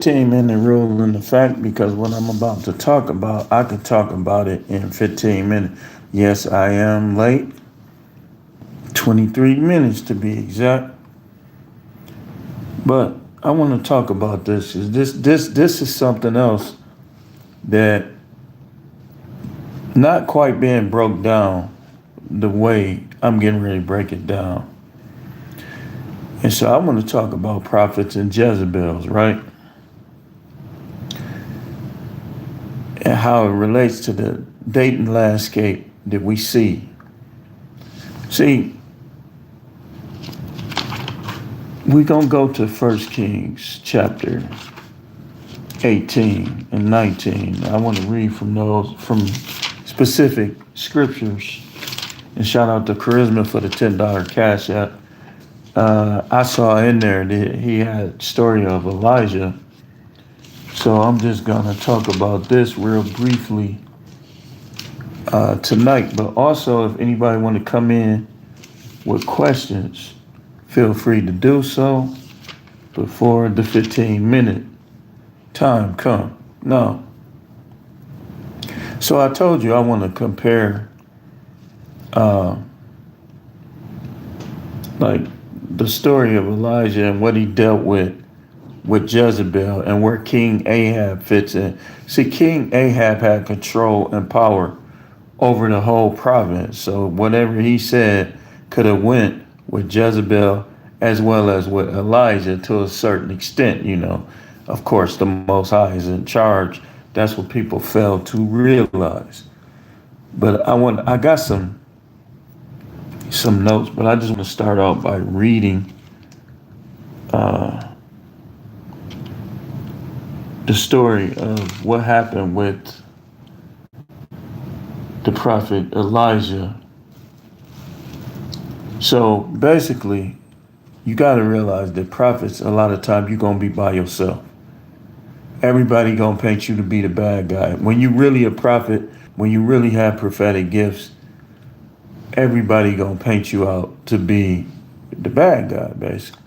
15-minute rule in effect because what I'm about to talk about, I could talk about it in 15 minutes. Yes, I am late. 23 minutes to be exact. But I want to talk about this. This is something else that not quite being broke down the way I'm getting ready to break it down. And so I want to talk about prophets and Jezebels, right? And how it relates to the dating landscape that we see. See, we're going to go to 1 Kings chapter 18 and 19. I want to read from specific scriptures. And shout out to Charisma for the $10 cash app. I saw in there that he had story of Elijah. So I'm just going to talk about this real briefly tonight. But also, if anybody want to come in with questions, feel free to do so before the 15-minute time come. No. So I told you I want to compare like the story of Elijah and what he dealt with Jezebel and where King Ahab fits in. See, King Ahab had control and power over the whole province. So whatever he said could have went with Jezebel as well as with Elijah to a certain extent, you know. Of course, the Most High is in charge. That's what people fail to realize. But I got some notes, but I just want to start out by reading the story of what happened with the prophet Elijah. So basically, you got to realize that prophets, a lot of times you're going to be by yourself. Everybody going to paint you to be the bad guy. When you really a prophet, when you really have prophetic gifts, everybody going to paint you out to be the bad guy, basically.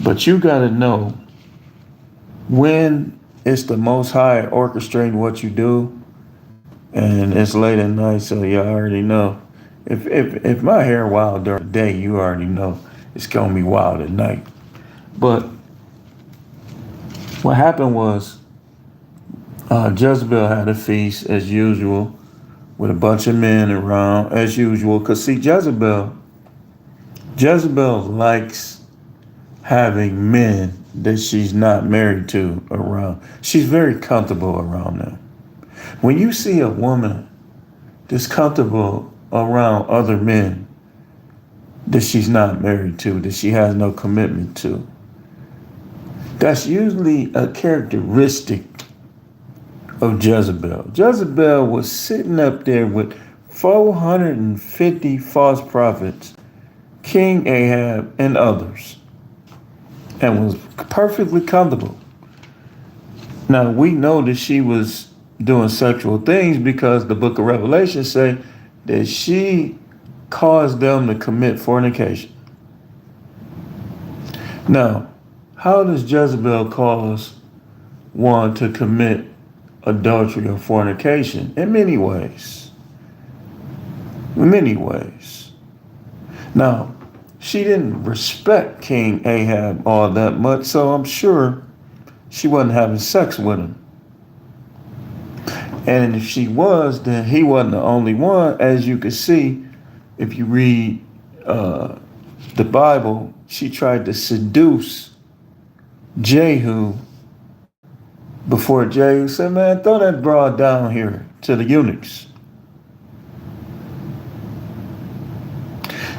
But you got to know when it's the Most High orchestrating what you do, and it's late at night, so you already know. If my hair wild during the day, you already know it's gonna be wild at night. But what happened was Jezebel had a feast as usual with a bunch of men around as usual. Cause see, Jezebel likes having men that she's not married to around. She's very comfortable around them. When you see a woman that's comfortable around other men that she's not married to, that she has no commitment to, that's usually a characteristic of Jezebel. Jezebel was sitting up there with 450 false prophets, King Ahab, and others, and was perfectly comfortable. Now, we know that she was doing sexual things because the book of Revelation say that she caused them to commit fornication. Now, how does Jezebel cause one to commit adultery or fornication? In many ways. In many ways. Now, she didn't respect King Ahab all that much, so I'm sure she wasn't having sex with him. And if she was, then he wasn't the only one. As you can see, if you read the Bible, she tried to seduce Jehu before Jehu said, man, throw that broad down here to the eunuchs.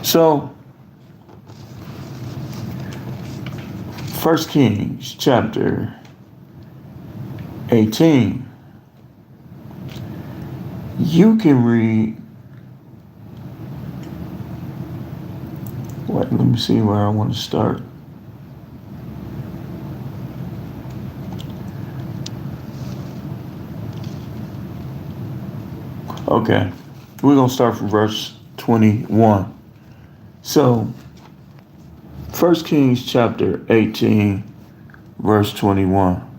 So, 1 Kings chapter 18. You can read, let me see where I want to start. Okay, we're going to start from verse 21. So, 1 Kings chapter 18, verse 21.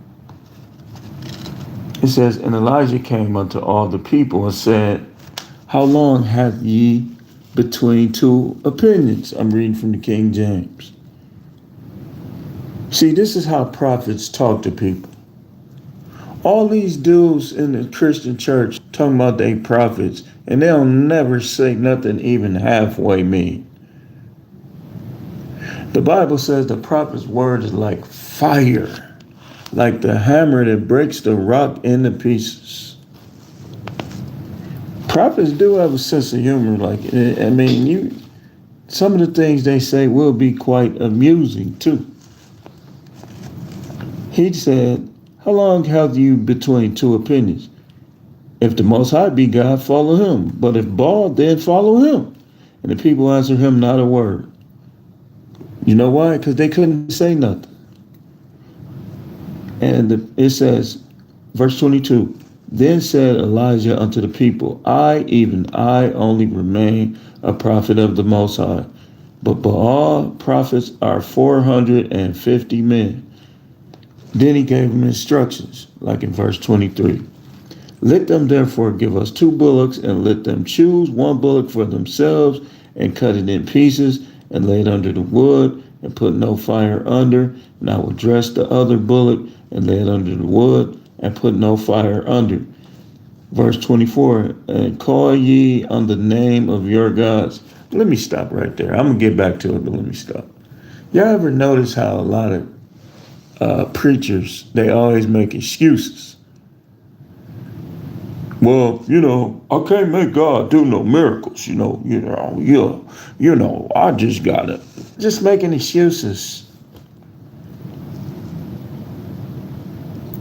It says, and Elijah came unto all the people and said, how long hath ye between two opinions? I'm reading from the King James. See, this is how prophets talk to people. All these dudes in the Christian church talking about they prophets, and they'll never say nothing even halfway mean. The Bible says the prophet's word is like fire, like the hammer that breaks the rock into pieces. Prophets do have a sense of humor. Some of the things they say will be quite amusing too. He said, how long have you between two opinions? If the Most High be God, follow him. But if Baal, then follow him. And the people answered him not a word. You know why? Because they couldn't say nothing. And it says, verse 22, then said Elijah unto the people, I, even I, only remain a prophet of the Most High. But Baal prophets are 450 men. Then he gave them instructions, like in verse 23. Let them therefore give us 2 bullocks, and let them choose 1 bullock for themselves, and cut it in pieces, and lay it under the wood, and put no fire under. And I will dress the other bullock, and lay it under the wood, and put no fire under. Verse 24, and call ye on the name of your gods. Let me stop right there. I'm going to get back to it, but let me stop. Y'all ever notice how a lot of preachers, they always make excuses? Well, I can't make God do no miracles, I just gotta. Just making excuses.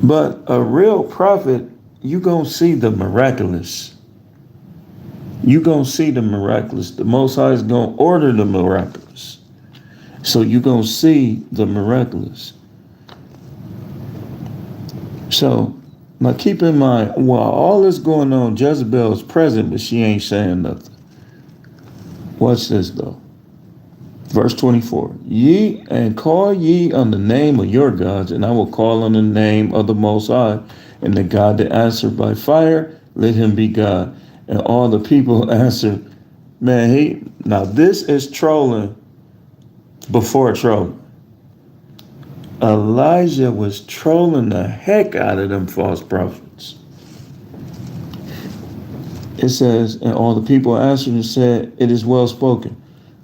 But a real prophet, you gonna see the miraculous. You gonna see the miraculous. The Most High is gonna order the miraculous. So you gonna see the miraculous. So now keep in mind, while all this going on, Jezebel is present, but she ain't saying nothing. Watch this though. Verse 24, ye and call ye on the name of your gods, and I will call on the name of the Most High, and the God that answered by fire, let him be God. And all the people answered, man, now this is trolling before trolling. Elijah was trolling the heck out of them false prophets. It says, and all the people answered and said, it is well spoken.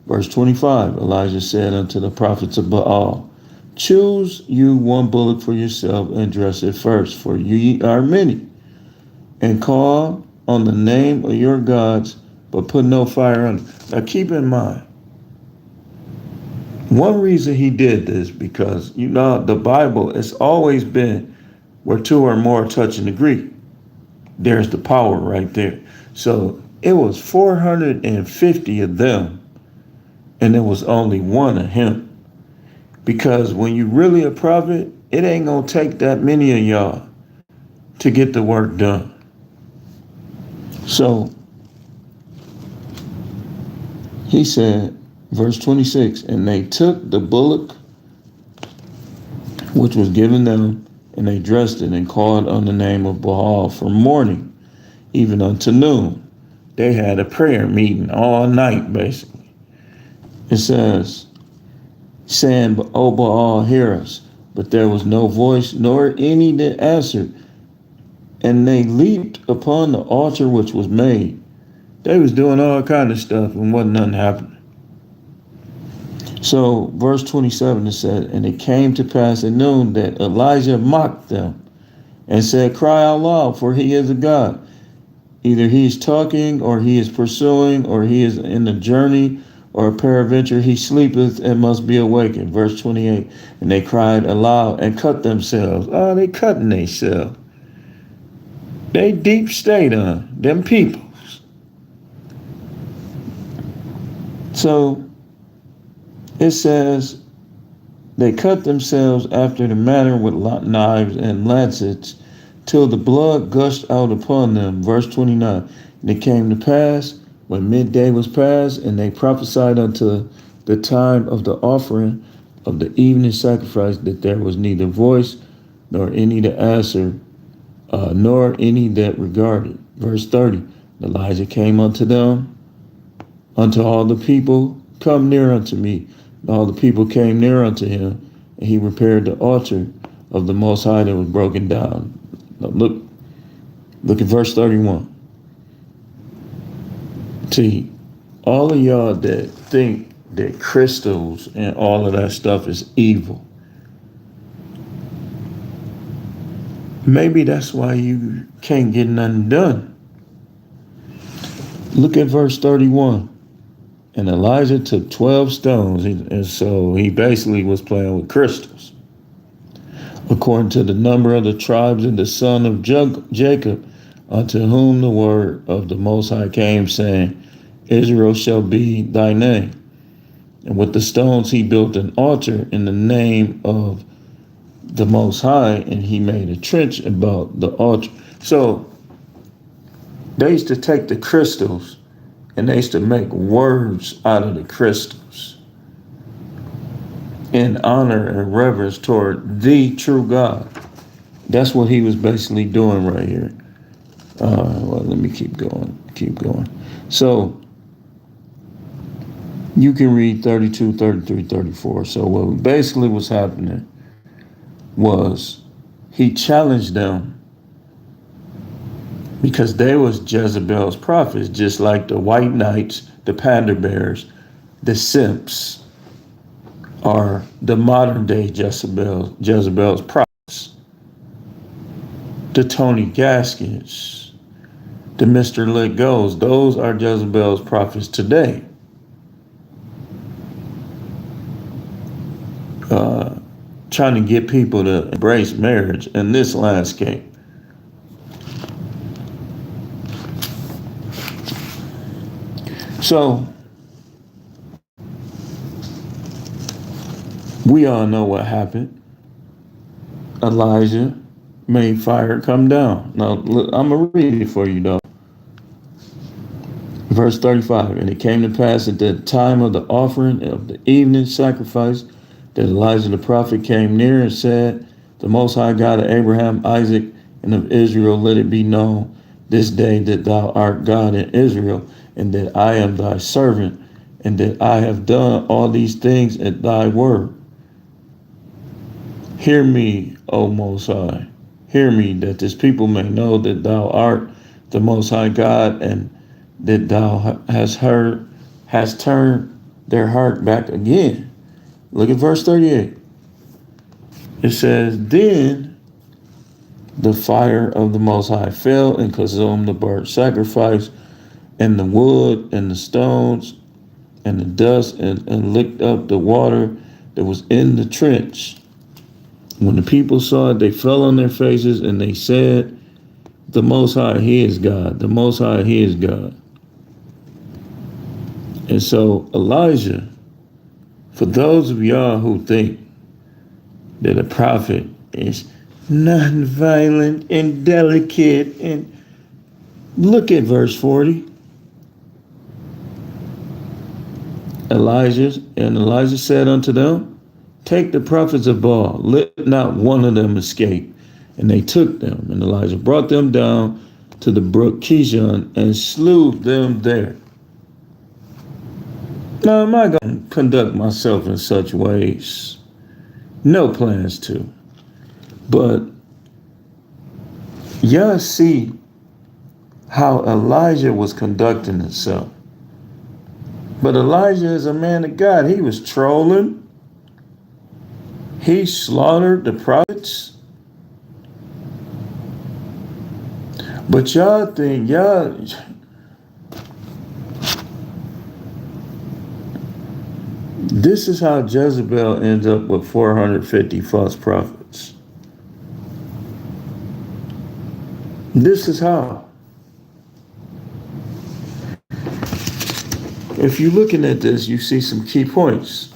Verse 25, Elijah said unto the prophets of Baal, choose you 1 bullock for yourself, and dress it first, for ye are many. And call on the name of your gods, but put no fire on it. Now keep in mind, one reason he did this, because the Bible has always been where 2 or more touch and agree. There's the power right there. So it was 450 of them, and there was only 1 of him. Because when you really a prophet, it ain't gonna take that many of y'all to get the work done. So he said, verse 26, and they took the bullock which was given them, and they dressed it, and called on the name of Baal from morning even unto noon. They had a prayer meeting all night, basically. It says, saying, O Baal, hear us. But there was no voice, nor any that answered. And they leaped upon the altar which was made. They was doing all kind of stuff, and wasn't nothing happening. So verse 27, it said, and it came to pass at noon that Elijah mocked them and said, cry out loud, for he is a God. Either he is talking, or he is pursuing, or he is in a journey, or peradventure he sleepeth and must be awakened. Verse 28, and they cried aloud and cut themselves. Oh, they cutting themselves. They deep state on them peoples. So it says they cut themselves after the manner with knives and lancets, till the blood gushed out upon them. Verse 29, and it came to pass, when midday was past, and they prophesied unto the time of the offering of the evening sacrifice, that there was neither voice nor any to answer nor any that regarded. Verse 30, Elijah came unto them, unto all the people, come near unto me. And all the people came near unto him, and he repaired the altar of the Most High that was broken down. Now look at verse 31. See, all of y'all that think that crystals and all of that stuff is evil, maybe that's why you can't get nothing done. Look at verse 31. And Elijah took 12 stones, and so he basically was playing with crystals, according to the number of the tribes of the son of Jacob, unto whom the word of the Most High came, saying, Israel shall be thy name. And with the stones he built an altar in the name of the Most High, and he made a trench about the altar. So they used to take the crystals and they used to make words out of the crystals in honor and reverence toward the true God. That's what he was basically doing right here. Well, let me keep going. So you can read 32, 33, 34. So what basically was happening was he challenged them because they was Jezebel's prophets, just like the white knights, the panda bears, the simps are the modern day Jezebel's prophets. The Tony Gaskins, the Mr. Let Goes, those are Jezebel's prophets today. Trying to get people to embrace marriage in this landscape. So we all know what happened. Elijah made fire come down. Now, look, I'm going to read it for you, though. Verse 35, and it came to pass at the time of the offering of the evening sacrifice that Elijah the prophet came near and said, the Most High God of Abraham, Isaac, and of Israel, let it be known this day that thou art God in Israel, and that I am thy servant, and that I have done all these things at thy word. Hear me, O Most High. Hear me, that this people may know that thou art the Most High God, and that thou hast turned their heart back again. Look at verse 38. It says, then the fire of the Most High fell and consumed the burnt sacrifice and the wood and the stones and the dust and licked up the water that was in the trench. When the people saw it, they fell on their faces and they said, the Most High, he is God. The Most High, he is God. And so Elijah, for those of y'all who think that a prophet is nonviolent and delicate, and look at verse 40. Elijah said unto them, take the prophets of Baal, let not one of them escape. And they took them, and Elijah brought them down to the brook Kishon and slew them there. Now, am I going to conduct myself in such ways? No plans to. But y'all see how Elijah was conducting himself. But Elijah is a man of God. He was trolling. He slaughtered the prophets. But y'all think, this is how Jezebel ends up with 450 false prophets. This is how. If you're looking at this, you see some key points.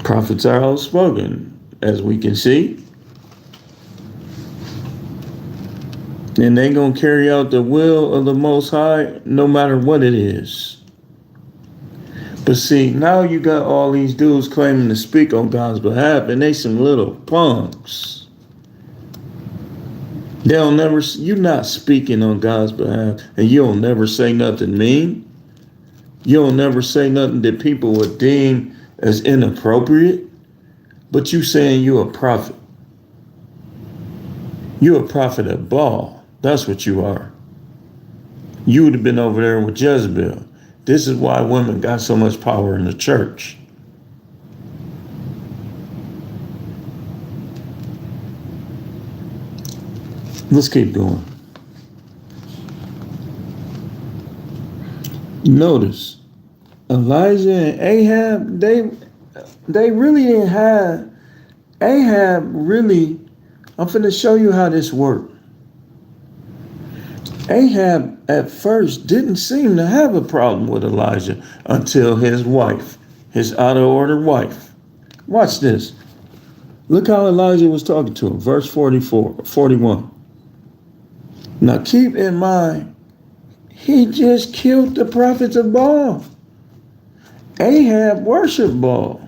Prophets are outspoken, as we can see. And they're going to carry out the will of the Most High, no matter what it is. But see, now you got all these dudes claiming to speak on God's behalf, and they some little punks. They'll never, you not speaking on God's behalf, and you'll never say nothing mean. You'll never say nothing that people would deem as inappropriate, but you saying you're a prophet. You're a prophet of Baal. That's what you are. You would have been over there with Jezebel. This is why women got so much power in the church. Let's keep going. Notice, Elijah and Ahab, they really didn't have, Ahab really, I'm finna show you how this worked. Ahab at first didn't seem to have a problem with Elijah until his wife, his out of order wife. Watch this. Look how Elijah was talking to him. Verse 41. Now keep in mind, he just killed the prophets of Baal. Ahab worshiped Baal.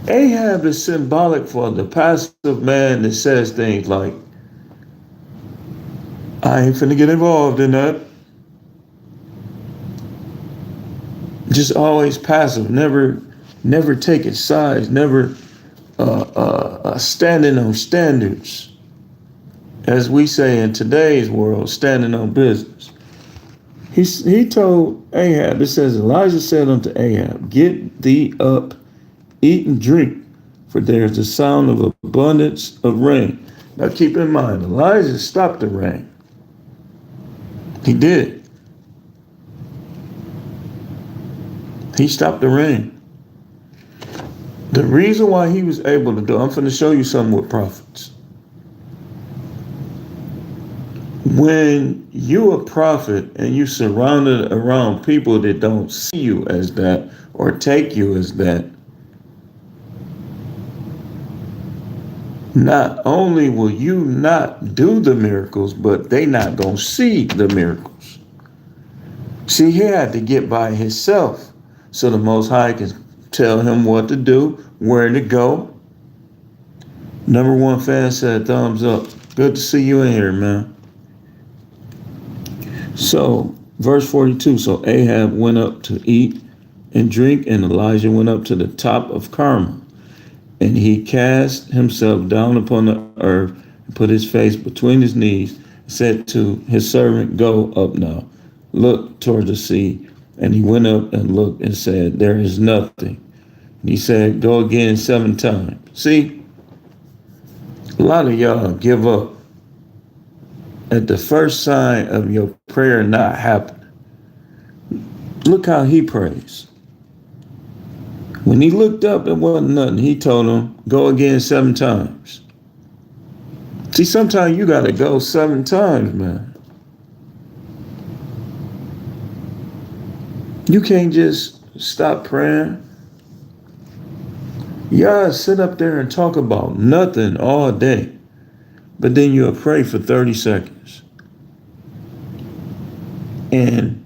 Ahab is symbolic for the passive man that says things like, I ain't finna get involved in that. Just always passive, never taking sides, never standing on standards. As we say in today's world, standing on business. He told Ahab, it says, Elijah said unto Ahab, get thee up, eat and drink, for there is the sound of abundance of rain. Now keep in mind, Elijah stopped the rain. He did. He stopped the rain. The reason why he was able to do, I'm going to show you something with prophets. When you're a prophet and you surrounded around people that don't see you as that or take you as that, not only will you not do the miracles, but they not gonna see the miracles. See, he had to get by himself so the Most High can tell him what to do, where to go. Number one fan said thumbs up. Good to see you in here, man. So, verse 42, so Ahab went up to eat and drink, and Elijah went up to the top of Carmel. And he cast himself down upon the earth and put his face between his knees, and said to his servant, go up now, look toward the sea. And he went up and looked and said, there is nothing. And he said, go again 7 times. See, a lot of y'all give up at the first sign of your prayer not happening. Look how he prays. When he looked up, it wasn't nothing. He told him, go again 7 times. See, sometimes you got to go 7 times, man. You can't just stop praying. Y'all sit up there and talk about nothing all day, but then you'll pray for 30 seconds. And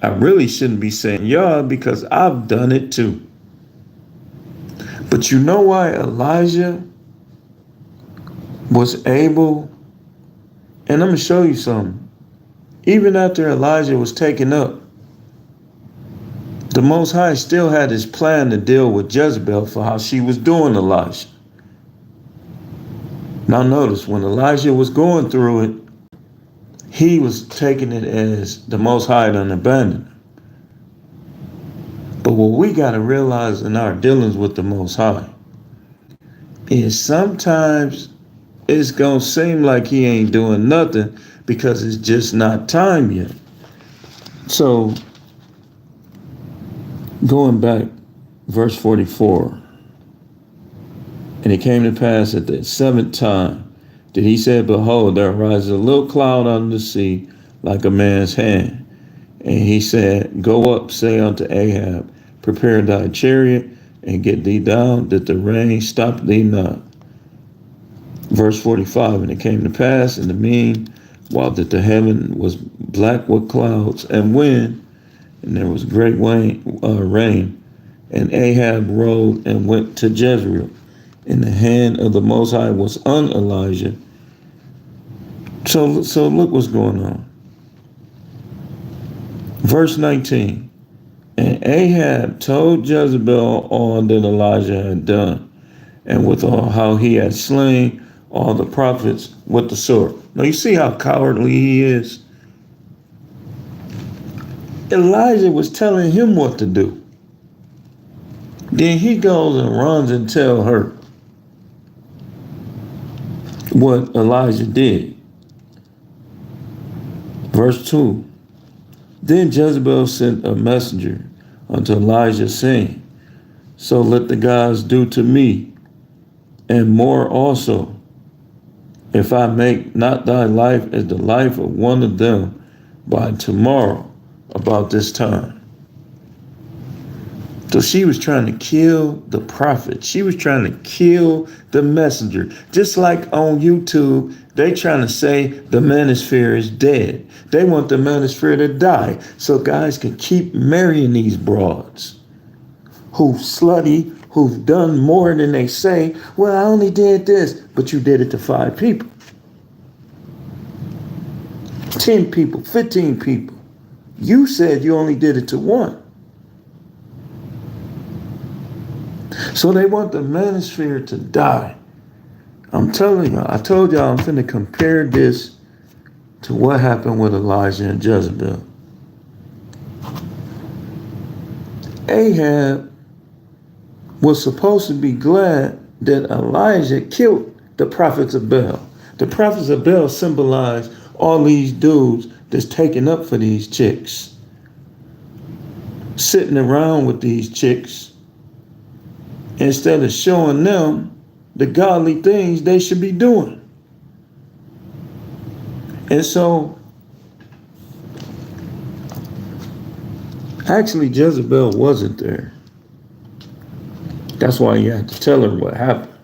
I really shouldn't be saying y'all because I've done it too. But you know why Elijah was able, and I'm going to show you something. Even after Elijah was taken up, the Most High still had his plan to deal with Jezebel for how she was doing Elijah. Now notice, when Elijah was going through it, he was taking it as the Most High done abandoned him. But what we got to realize in our dealings with the Most High is sometimes it's going to seem like he ain't doing nothing because it's just not time yet. So, going back, verse 44. And it came to pass at the 7th time that he said, behold, there arises a little cloud out of the sea like a man's hand. And he said, go up, say unto Ahab, prepare thy chariot and get thee down, that the rain stop thee not. Verse 45, and it came to pass in the mean, while that the heaven was black with clouds and wind, and there was great rain, and Ahab rode and went to Jezreel. And the hand of the Most High was on Elijah, So look what's going on. Verse 19. And Ahab told Jezebel all that Elijah had done, and with all how he had slain all the prophets with the sword. Now you see how cowardly he is? Elijah was telling him what to do. Then he goes and runs and tells her what Elijah did. Verse 2. Then Jezebel sent a messenger unto Elijah, saying, so let the gods do to me, and more also, if I make not thy life as the life of one of them by tomorrow about this time. So she was trying to kill the prophet. She was trying to kill the messenger. Just like on YouTube, they trying to say the manosphere is dead. They want the manosphere to die so guys can keep marrying these broads who've slutty, who've done more than they say. Well, I only did this, but you did it to 5 people, 10 people, 15 people. You said you only did it to 1. So they want the manosphere to die. I'm telling you, I told y'all I'm finna compare this to what happened with Elijah and Jezebel. Ahab was supposed to be glad that Elijah killed the prophets of Baal. The prophets of Baal symbolize all these dudes that's taking up for these chicks, sitting around with these chicks, instead of showing them the godly things they should be doing. And so, actually, Jezebel wasn't there. That's why you had to tell her what happened.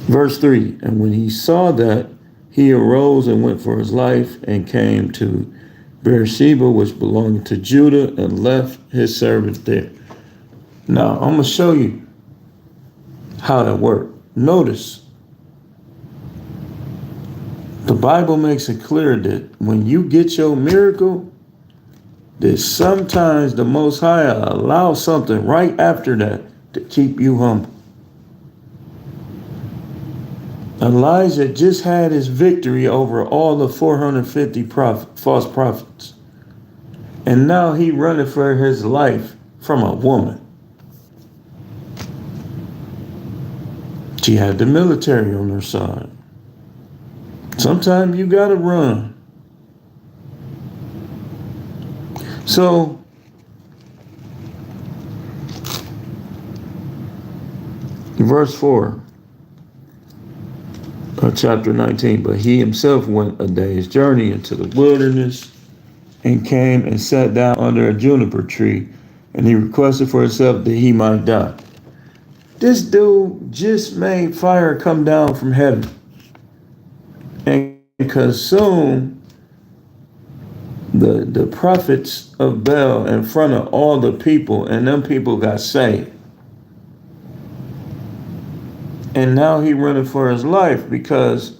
Verse 3, and when he saw that, he arose and went for his life and came to Beersheba, which belonged to Judah, and left his servant there. Now, I'm going to show you how that worked. Notice, the Bible makes it clear that when you get your miracle, that sometimes the Most High allows something right after that to keep you humble. Elijah just had his victory over all the 450 false prophets. And now he running for his life from a woman. She had the military on her side. Sometimes you gotta run. So, verse 4 of chapter 19, but he himself went a day's journey into the wilderness and came and sat down under a juniper tree, and he requested for himself that he might die. This dude just made fire come down from heaven and consume the prophets of Baal in front of all the people, and them people got saved. And now he running for his life because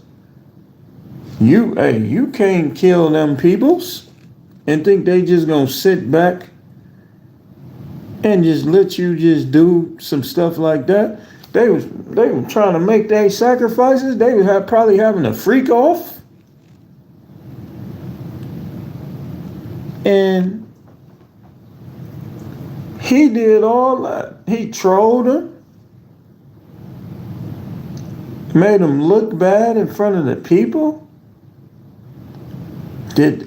you can't kill them peoples and think they just gonna sit back and just let you just do some stuff like that. They were trying to make their sacrifices. They were probably having a freak off. And he did all that. He trolled them, made them look bad in front of the people.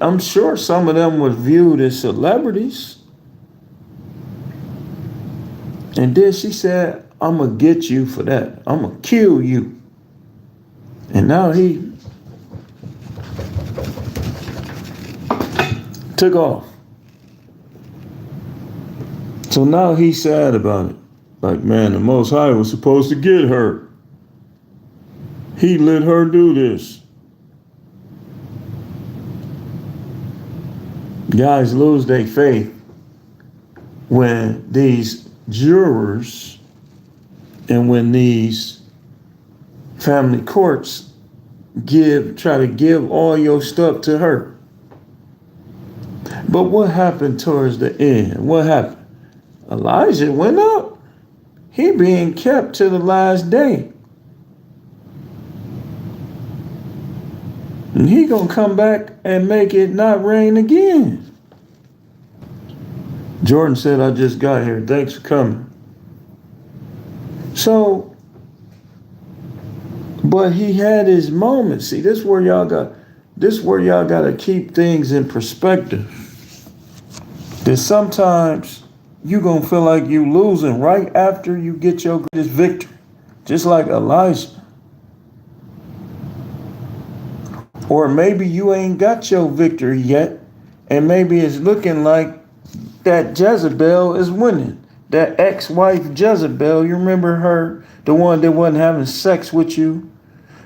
I'm sure some of them were viewed as celebrities. And then she said, I'm going to get you for that. I'm going to kill you. And now he took off. So now he's sad about it. Like, man, the Most High was supposed to get her. He let her do this. Guys lose their faith when these jurors and when these family courts try to give all your stuff to her. But what happened towards the end? What happened? Elijah went up. He being kept to the last day. And he gonna come back and make it not rain again. Jordan said, I just got here. Thanks for coming. So, but he had his moments. See, this is where y'all gotta keep things in perspective. That sometimes you gonna feel like you losing right after you get your greatest victory. Just like Elijah. Or maybe you ain't got your victory yet, and maybe it's looking like that Jezebel is winning. That ex-wife Jezebel, you remember her? The one that wasn't having sex with you?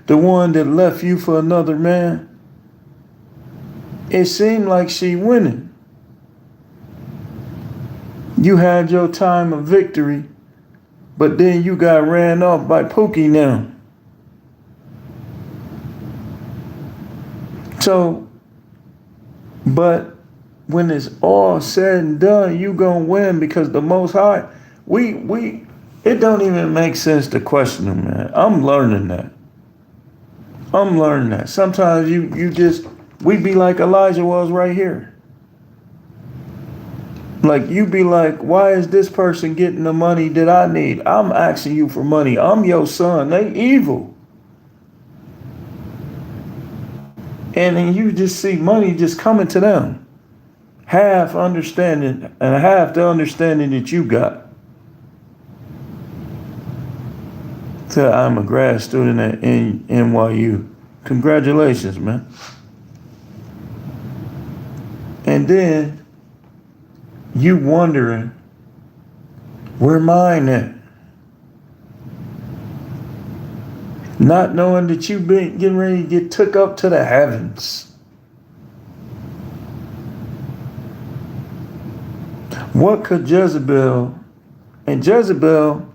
The one that left you for another man? It seemed like she winning. You had your time of victory, but then you got ran off by Pookie now. So, but when it's all said and done, you gonna win because the Most High, it don't even make sense to question him, man. I'm learning that. Sometimes we be like Elijah was right here. Like you be like, why is this person getting the money that I need? I'm asking you for money. I'm your son. They evil. And then you just see money just coming to them. Half understanding and half the understanding that you got. So I'm a grad student at NYU. Congratulations, man. And then you wondering, where mine at? Not knowing that you been getting ready to get took up to the heavens. What could Jezebel, and Jezebel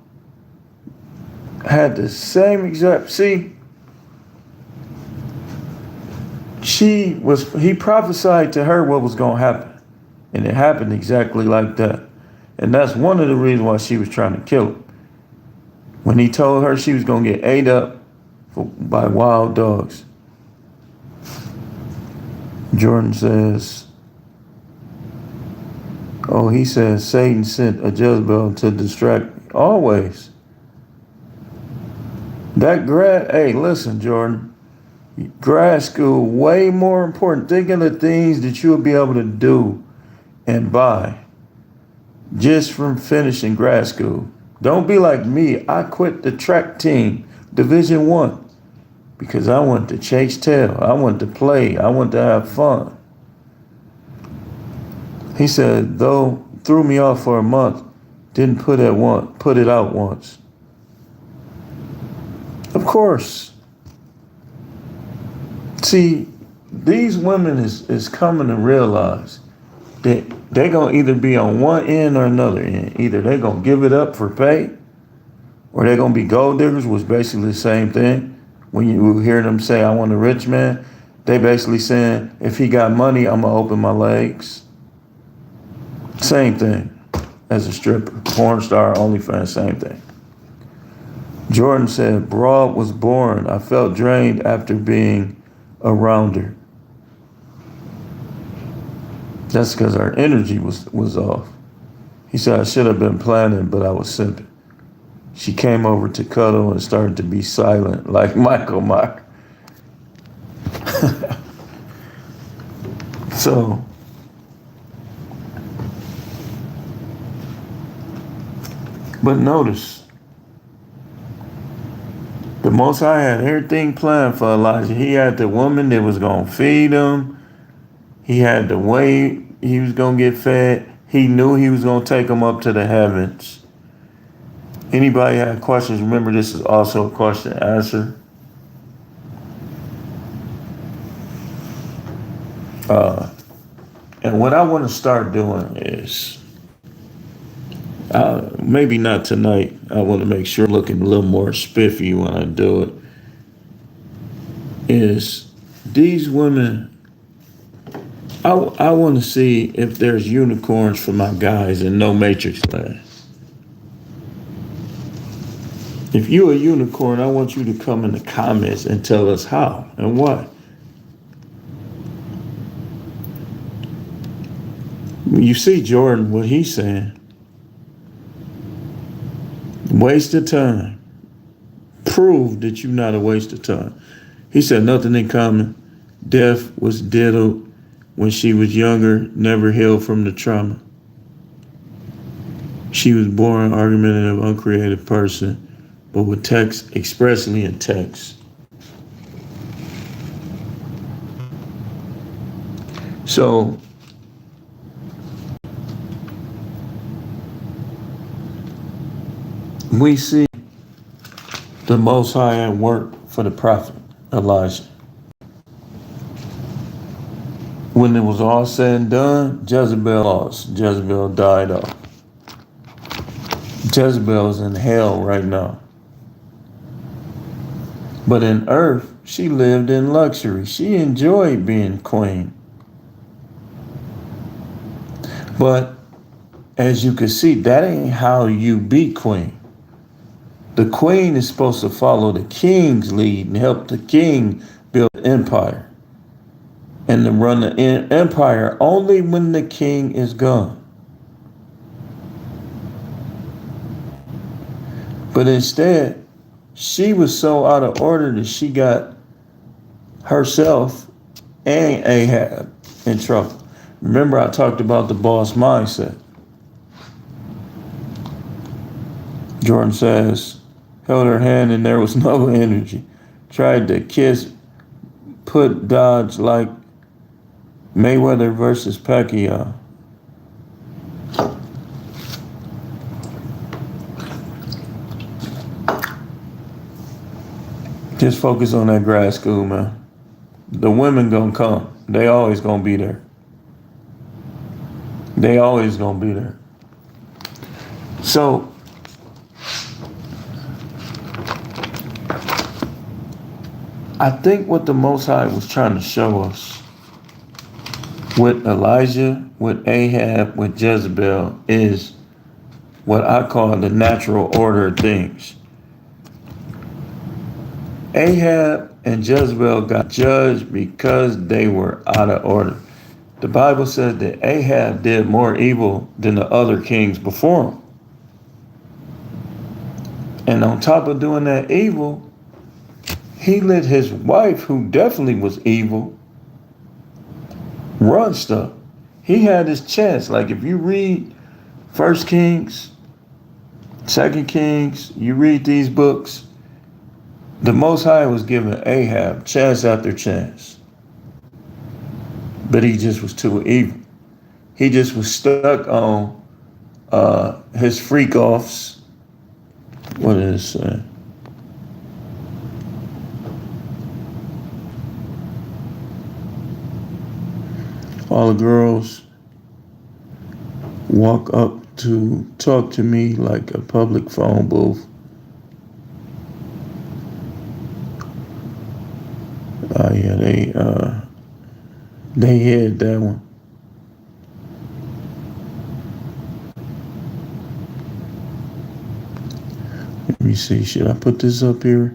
had the same exact, see, he prophesied to her what was going to happen. And it happened exactly like that. And that's one of the reasons why she was trying to kill him. When he told her she was going to get ate up by wild dogs. Jordan says, oh, he says Satan sent a Jezebel to distract me. Always. Hey, listen, Jordan. Grad school, way more important. Think of the things that you'll be able to do and buy just from finishing grad school. Don't be like me. I quit the track team, Division I, because I wanted to chase tail. I wanted to play. I wanted to have fun. He said, though, threw me off for a month, didn't put it out once. Of course. See, these women is coming to realize that they're going to either be on one end or another end. Either they're going to give it up for pay, or they're going to be gold diggers, which is basically the same thing. When you hear them say, I want a rich man, they basically saying, if he got money, I'm going to open my legs. Same thing as a stripper, porn star, OnlyFans, same thing. Jordan said, broad was born. I felt drained after being around her. That's because our energy was off. He said, I should have been planning, but I was simping. She came over to cuddle and started to be silent, like Michael Mock. So, but notice, the Most High had everything planned for Elijah. He had the woman that was going to feed him. He had the way he was going to get fed. He knew he was going to take him up to the heavens. Anybody have questions? Remember, this is also a question and answer. And what I want to start doing is, maybe not tonight. I want to make sure I'm looking a little more spiffy when I do it. is these women, I want to see if there's unicorns for my guys and no Matrix land. If you're a unicorn, I want you to come in the comments and tell us how and why. You see Jordan, what he's saying. Waste of time. Prove that you're not a waste of time. He said nothing in common. Death was diddled when she was younger, never healed from the trauma. She was born argumentative, uncreative person, but with text expressly in text. So we see the Most High at work for the prophet Elijah. When it was all said and done, Jezebel lost. Jezebel died off. Jezebel is in hell right now. But in earth, she lived in luxury. She enjoyed being queen. But as you can see, that ain't how you be queen. The queen is supposed to follow the king's lead and help the king build an empire. And to run the empire only when the king is gone. But instead, she was so out of order that she got herself and Ahab in trouble. Remember, I talked about the boss mindset. Jordan says, held her hand and there was no energy. Tried to kiss, put dodge like Mayweather versus Pacquiao. Just focus on that grad school, man. The women gonna come. They always gonna be there. They always gonna be there. So, I think what the Most High was trying to show us with Elijah, with Ahab, with Jezebel is what I call the natural order of things. Ahab and Jezebel got judged because they were out of order. The Bible says that Ahab did more evil than the other kings before him. And on top of doing that evil, he let his wife, who definitely was evil, run stuff. He had his chance. Like if you read 1 Kings, 2 Kings, you read these books, the Most High was giving Ahab chance after chance. But he just was too evil. He just was stuck on his freak offs. What is it saying? All the girls walk up to talk to me like a public phone booth. Yeah, they hid that one. Let me see, should I put this up here?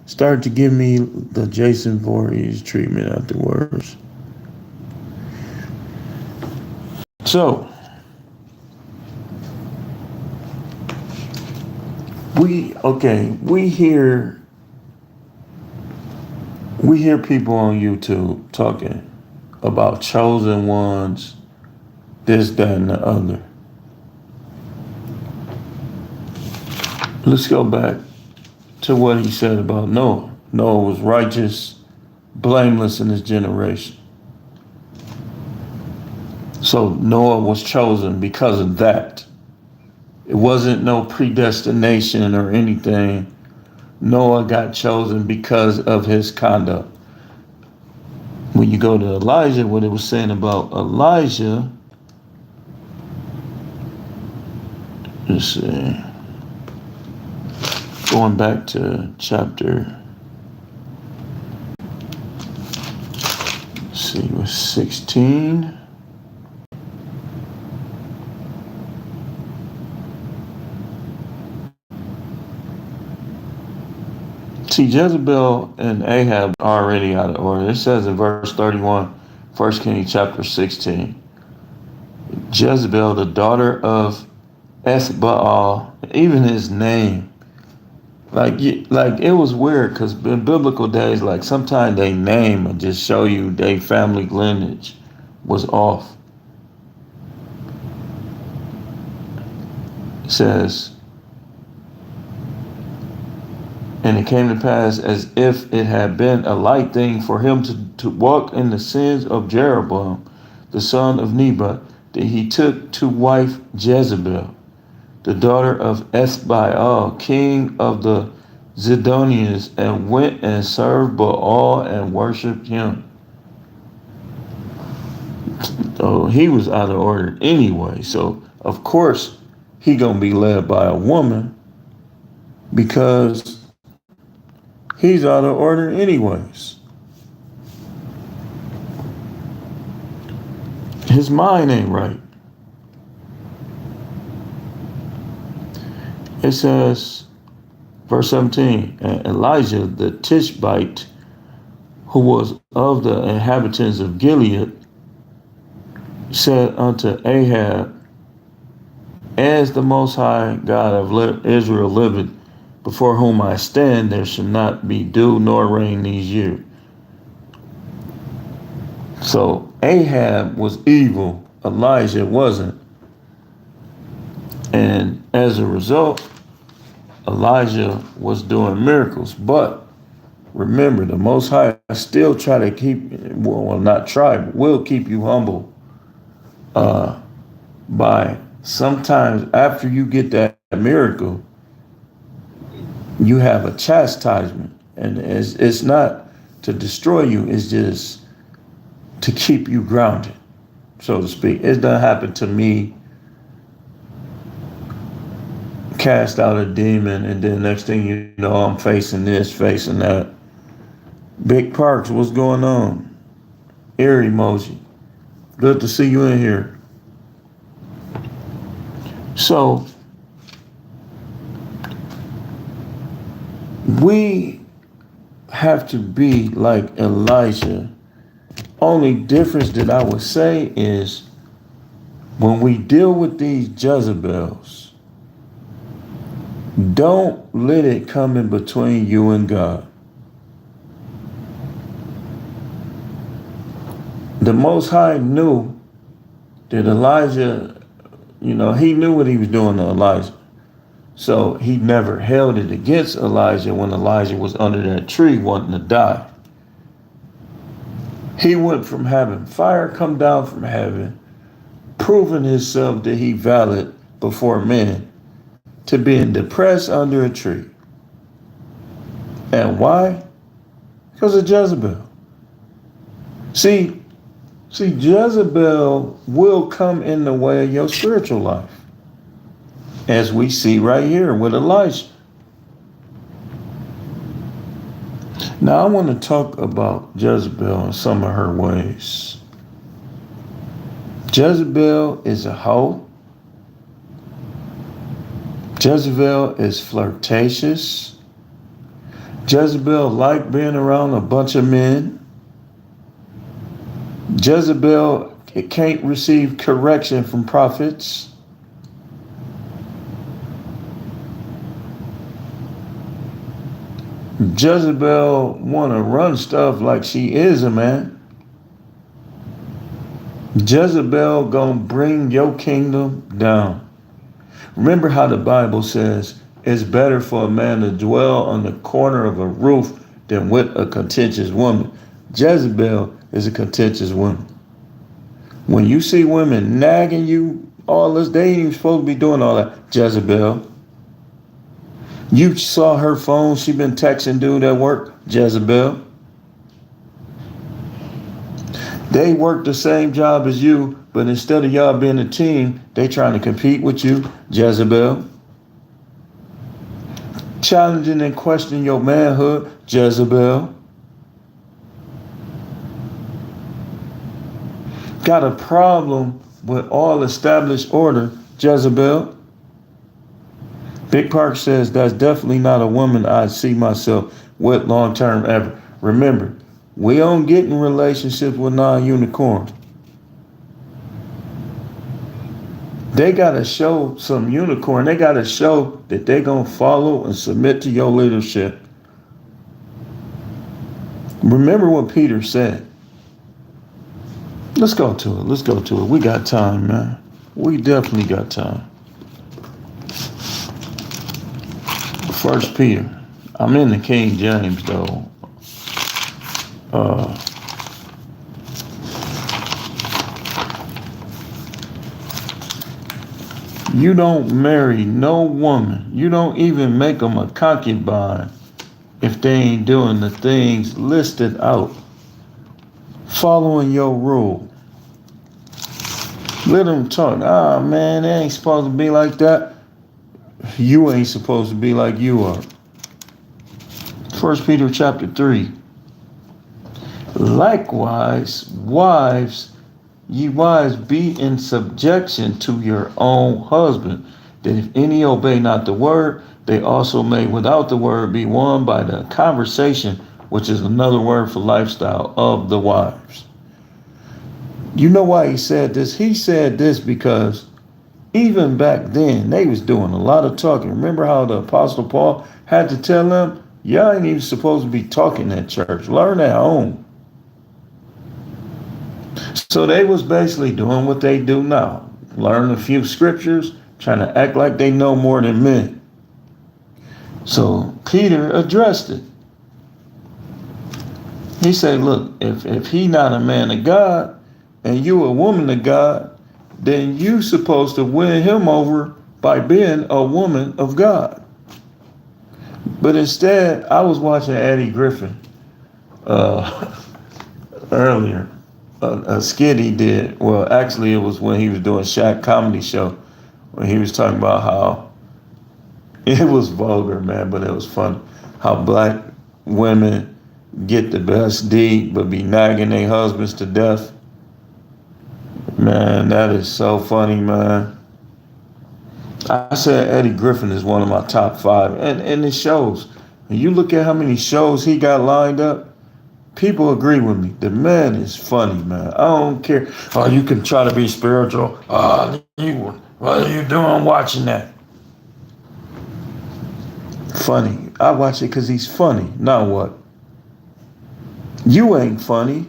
Start to give me the Jason Voorhees treatment afterwards. So, we hear people on YouTube talking about chosen ones, this, that, and the other. Let's go back to what he said about Noah. Noah was righteous, blameless in his generation. So Noah was chosen because of that. It wasn't no predestination or anything. Noah got chosen because of his conduct. When you go to Elijah, what it was saying about Elijah, let's see, going back to chapter see, it was 16. See, Jezebel and Ahab are already out of order. It says in verse 31, 1 Kings chapter 16, Jezebel, the daughter of Esbaal, even his name, like it was weird because in biblical days, like sometimes they name and just show you their family lineage was off. It says, and it came to pass as if it had been a light thing for him to walk in the sins of Jeroboam, the son of Nebat, that he took to wife Jezebel, the daughter of Esbaal, king of the Zidonians, and went and served Baal and worshipped him. So he was out of order anyway. So of course he gonna be led by a woman because he's out of order anyways. His mind ain't right. It says, verse 17, and Elijah the Tishbite, who was of the inhabitants of Gilead, said unto Ahab, as the Most High God of Israel liveth, before whom I stand, there shall not be dew nor rain these years. So Ahab was evil, Elijah wasn't. And as a result, Elijah was doing miracles. But remember, the Most High still try to keep, well, not try, but will keep you humble by sometimes after you get that miracle, you have a chastisement. And it's not to destroy you, it's just to keep you grounded, so to speak. It done happened to me. Cast out a demon, and then next thing you know, I'm facing this, facing that. Big Parks, what's going on? Ear emoji. Good to see you in here. So we have to be like Elijah. Only difference that I would say is when we deal with these Jezebels, don't let it come in between you and God. The Most High knew that Elijah, he knew what he was doing to Elijah. So he never held it against Elijah when Elijah was under that tree wanting to die. He went from having fire come down from heaven, proving himself that he valid before men, to being depressed under a tree. And why? Because of Jezebel. See, Jezebel will come in the way of your spiritual life, as we see right here with Elijah. Now, I want to talk about Jezebel and some of her ways. Jezebel is a hoe. Jezebel is flirtatious. Jezebel like being around a bunch of men. Jezebel can't receive correction from prophets. Jezebel want to run stuff like she is a man. Jezebel gonna bring your kingdom down. Remember how the Bible says it's better for a man to dwell on the corner of a roof than with a contentious woman. Jezebel is a contentious woman. When you see women nagging you all this, they ain't even supposed to be doing all that. Jezebel. You saw her phone, she been texting dude at work. Jezebel. They work the same job as you, but instead of y'all being a team, they trying to compete with you. Jezebel. Challenging and questioning your manhood. Jezebel. got a problem with all established order, Jezebel. Big Park says that's definitely not a woman I see myself with long term ever. Remember, we don't get in relationships with non-unicorns. They got to show some unicorn. They got to show that they're going to follow and submit to your leadership. Remember what Peter said. Let's go to it. Let's go to it. We got time, man. We definitely got time. 1 Peter. I'm in the King James, though. You don't marry no woman. You don't even make them a concubine if they ain't doing the things listed out. Following your rule. Let them talk. Ah, man, they ain't supposed to be like that. You ain't supposed to be like you are. 1 Peter chapter 3. Likewise, wives, ye wives, be in subjection to your own husband, that if any obey not the word, they also may without the word be won by the conversation, which is another word for lifestyle, of the wives. You know why he said this? He said this because even back then, they was doing a lot of talking. Remember how the Apostle Paul had to tell them, y'all ain't even supposed to be talking at church. Learn at home. So they was basically doing what they do now. Learn a few scriptures, trying to act like they know more than men. So Peter addressed it. He said, look, if he not a man of God and you a woman of God, then you supposed to win him over by being a woman of God. But instead, I was watching Eddie Griffin earlier. A skit he did. Well, actually, it was when he was doing Shaq Comedy Show, when he was talking about how it was vulgar, man, but it was fun. How black women get the best D, but be nagging their husbands to death. Man, that is so funny, man. I said Eddie Griffin is one of my top 5, and it shows. When you look at how many shows he got lined up, people agree with me. The man is funny, man. I don't care. Oh, you can try to be spiritual. What are you doing watching that? Funny. I watch it because he's funny. Now what? You ain't funny.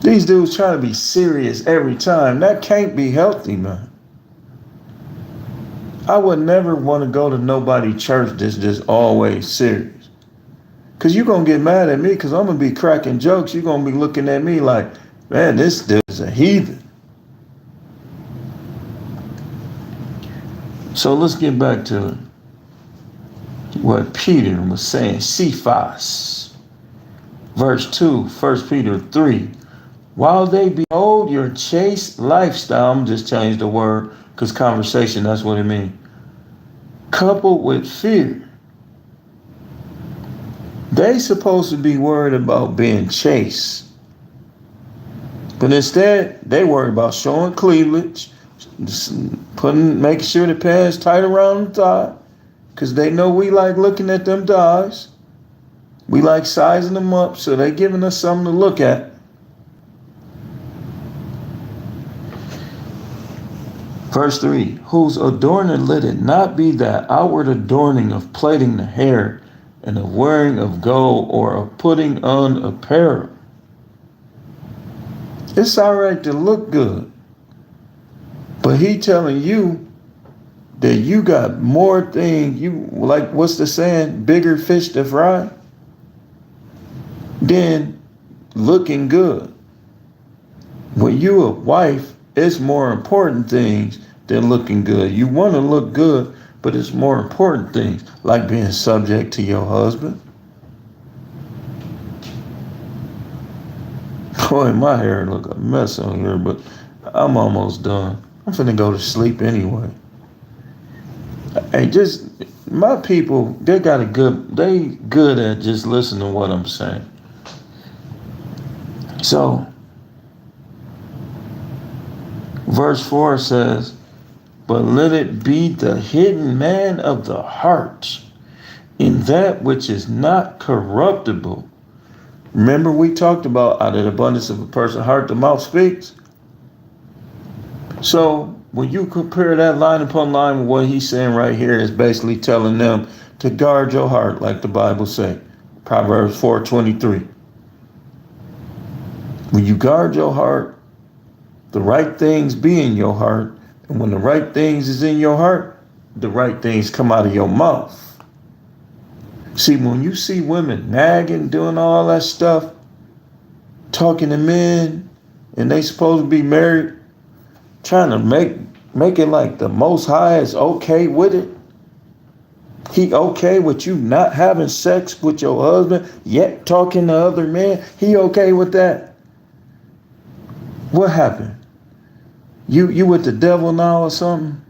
These dudes try to be serious every time. That can't be healthy, man. I would never want to go to nobody church that's just always serious. Because you're going to get mad at me because I'm going to be cracking jokes. You're going to be looking at me like, man, this dude is a heathen. So let's get back to what Peter was saying. Cephas. Verse 2, 1 Peter 3. While they behold your chaste lifestyle, I'm just change the word because conversation, that's what it means. Coupled with fear. They supposed to be worried about being chaste. But instead, they worry about showing cleavage, making sure the pants tight around the thigh, because they know we like looking at them thighs. We like sizing them up, so they're giving us something to look at. Verse 3, whose adorning let it not be that outward adorning of plaiting the hair and of wearing of gold or of putting on apparel. It's all right to look good, but he telling you that you got more things, you like, what's the saying, bigger fish to fry, than looking good. When you a wife, it's more important things than looking good. You want to look good, but it's more important things, like being subject to your husband. Boy, my hair look a mess on here, but I'm almost done. I'm finna go to sleep anyway. Hey, just, my people, they good at just listening to what I'm saying. So, Verse 4 says, but let it be the hidden man of the heart in that which is not corruptible. Remember we talked about out of the abundance of a person's heart, the mouth speaks. So when you compare that line upon line with what he's saying right here, is basically telling them to guard your heart, like the Bible say, Proverbs 4:23. When you guard your heart, the right things be in your heart. And when the right things is in your heart, the right things come out of your mouth. See, when you see women nagging, doing all that stuff, talking to men, and they supposed to be married, trying to make it like the Most High is okay with it. He okay with you not having sex with your husband, yet talking to other men. He okay with that. What happened? You with the devil now or something?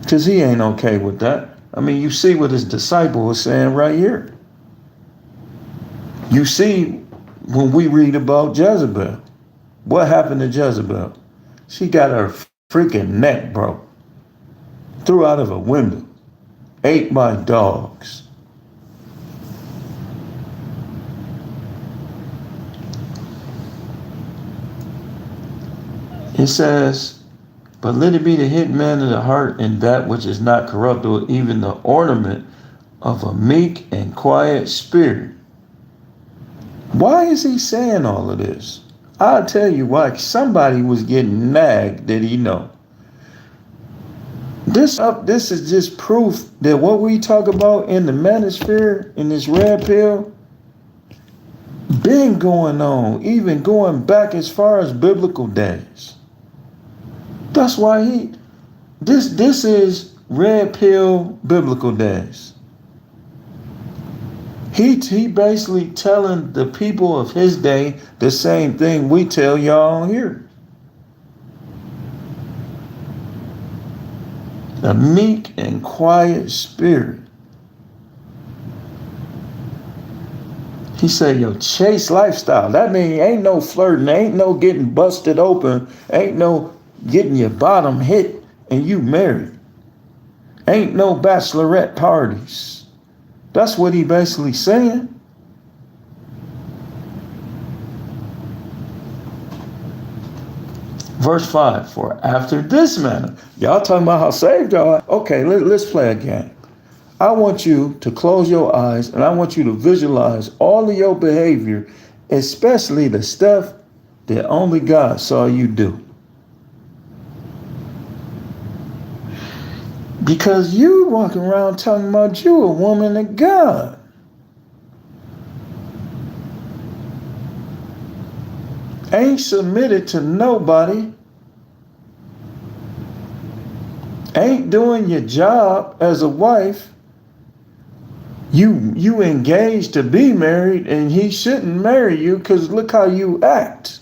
Because he ain't okay with that. I mean, you see what his disciple was saying right here. You see when we read about Jezebel. What happened to Jezebel? She got her freaking neck broke. Threw out of a window. Ate by dogs. It says, but let it be the hidden man of the heart in that which is not corruptible, even the ornament of a meek and quiet spirit. Why is he saying all of this? I'll tell you why. Somebody was getting nagged that he know. This is just proof that what we talk about in the manosphere, in this red pill, been going on, even going back as far as biblical days. That's why this is red pill biblical days. He basically telling the people of his day the same thing we tell y'all here. A meek and quiet spirit. He said, your chaste lifestyle. That means ain't no flirting, ain't no getting busted open, ain't no getting your bottom hit and you married. Ain't no bachelorette parties. That's what he basically saying. Verse 5, for after this manner, y'all talking about how saved y'all are. Okay, let's play a game. I want you to close your eyes and I want you to visualize all of your behavior, especially the stuff that only God saw you do. Because you walking around talking about you a woman of God. Ain't submitted to nobody. Ain't doing your job as a wife. You engaged to be married and he shouldn't marry you because look how you act.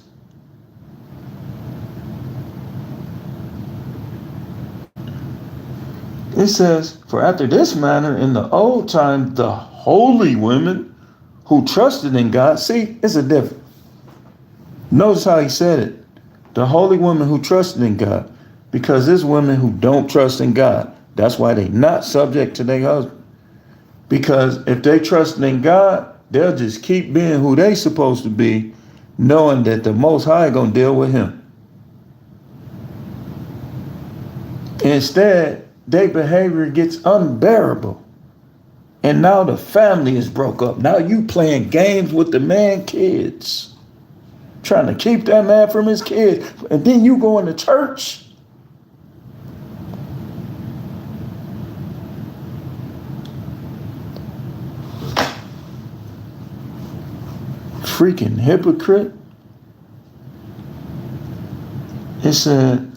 It says, for after this manner in the old time, the holy women who trusted in God. See, it's a difference. Notice how he said it. The holy women who trusted in God. Because there's women who don't trust in God. That's why they not subject to their husband. Because if they trust in God, they'll just keep being who they supposed to be, knowing that the Most High gonna deal with him. Instead, their behavior gets unbearable. And now the family is broke up. Now you playing games with the man kids. Trying to keep that man from his kids. And then you going to church. Freaking hypocrite. It said,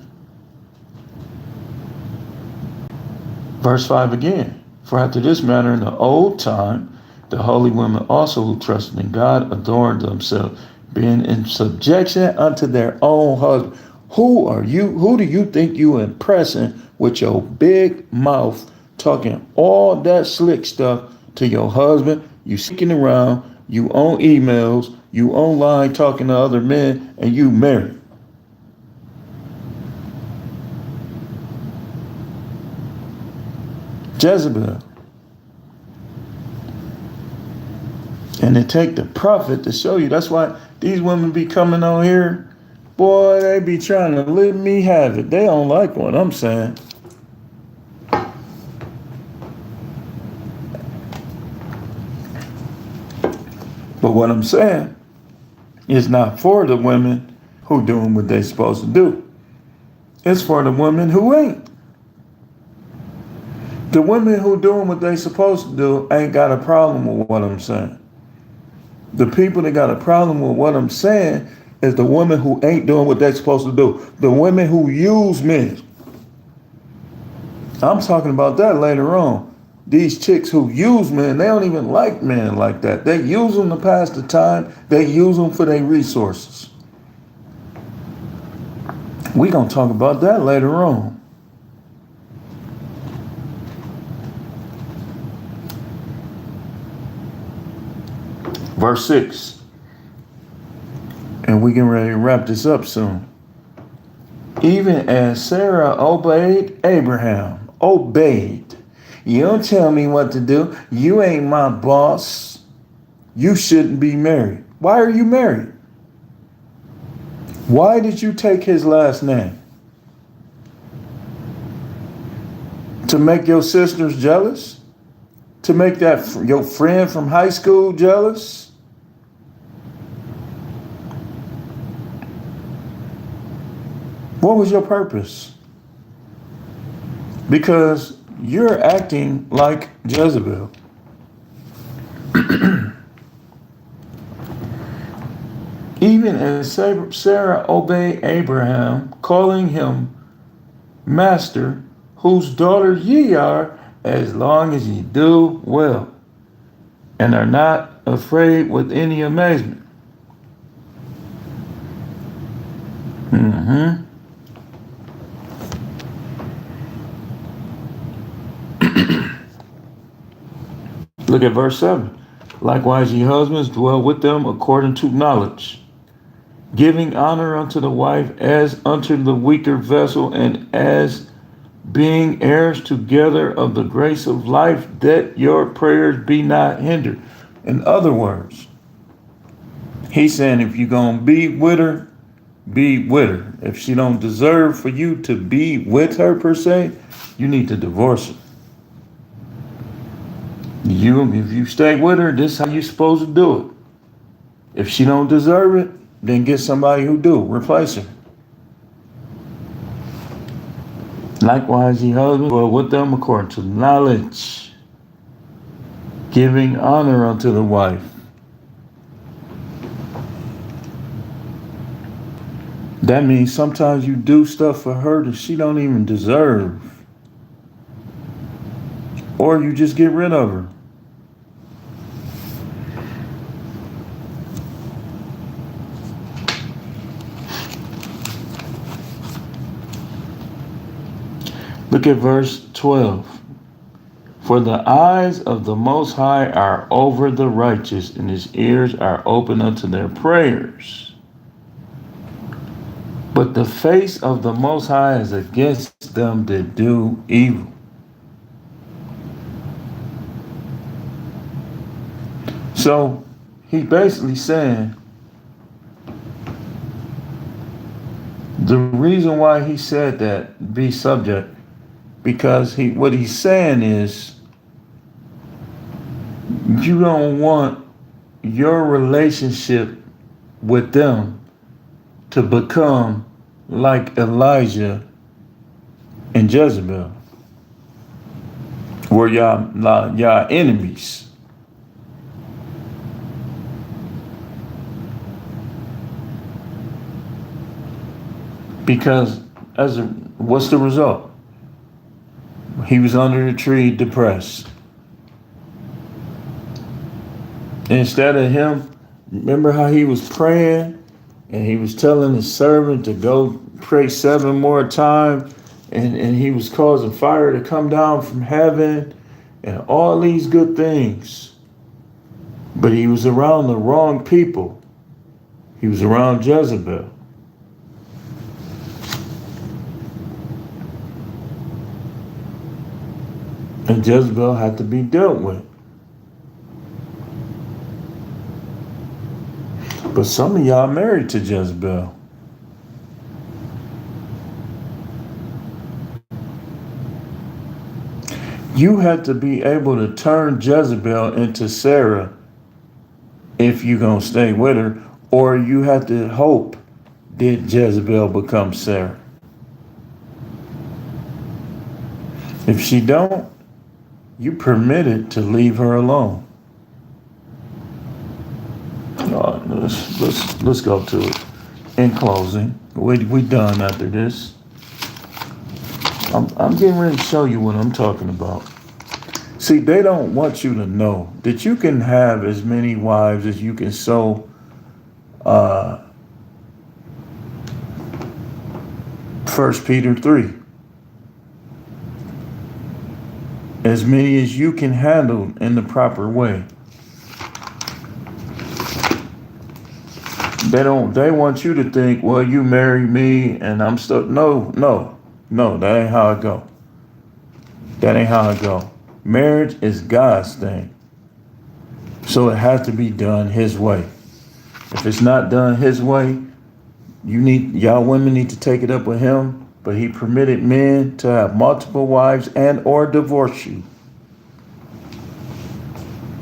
verse 5 again, for after this manner in the old time, the holy women also who trusted in God adorned themselves, being in subjection unto their own husband. Who are you? Who do you think you impressing with your big mouth, talking all that slick stuff to your husband? You sneaking around, you on emails, you online talking to other men, and you married. Jezebel. And it take the prophet to show you. That's why these women be coming on here. Boy, they be trying to let me have it. They don't like what I'm saying. But what I'm saying is not for the women who doing what they supposed to do. It's for the women who ain't. The women who doing what they supposed to do ain't got a problem with what I'm saying. The people that got a problem with what I'm saying is the women who ain't doing what they're supposed to do. The women who use men. I'm talking about that later on. These chicks who use men, they don't even like men like that. They use them to pass the time. They use them for their resources. We gonna talk about that later on. Verse 6. And we getting ready to wrap this up soon. Even as Sarah obeyed Abraham. Obeyed. You don't tell me what to do. You ain't my boss. You shouldn't be married. Why are you married? Why did you take his last name? To make your sisters jealous? To make that your friend from high school jealous? What was your purpose? Because you're acting like Jezebel. Even as Sarah obeyed Abraham, calling him master, whose daughter ye are, as long as ye do well, and are not afraid with any amazement. Look at verse 7. Likewise, ye husbands, dwell with them according to knowledge, giving honor unto the wife as unto the weaker vessel, and as being heirs together of the grace of life, that your prayers be not hindered. In other words, he's saying if you're going to be with her, be with her. If she don't deserve for you to be with her per se, you need to divorce her. If you stay with her, this is how you're supposed to do it. If she don't deserve it, then get somebody who do. Replace her. Likewise, ye husbands, dwell with them according to knowledge, giving honor unto the wife. That means sometimes you do stuff for her that she don't even deserve. Or you just get rid of her. Look at verse 12. For the eyes of the Most High are over the righteous, and his ears are open unto their prayers. But the face of the Most High is against them that do evil. So he basically saying the reason why he said that, be subject, because what he's saying is you don't want your relationship with them to become like Elijah and Jezebel, where y'all enemies. Because what's the result? He was under the tree depressed. Instead of him, remember how he was praying and he was telling his servant to go pray 7 more times, and he was causing fire to come down from heaven and all these good things. But he was around the wrong people. He was around Jezebel. And Jezebel had to be dealt with. But some of y'all married to Jezebel. You had to be able to turn Jezebel into Sarah if you're going to stay with her, or you had to hope did Jezebel become Sarah. If she don't, you permitted to leave her alone. All right, let's go to it. In closing, we done after this. I'm getting ready to show you what I'm talking about. See, they don't want you to know that you can have as many wives as you can sow. 1 Peter 3. As many as you can handle in the proper way. They want you to think, well, you marry me and I'm stuck. No, that ain't how it go. That ain't how it go. Marriage is God's thing. So it has to be done his way. If it's not done his way, y'all women need to take it up with him. But he permitted men to have multiple wives and or divorce you.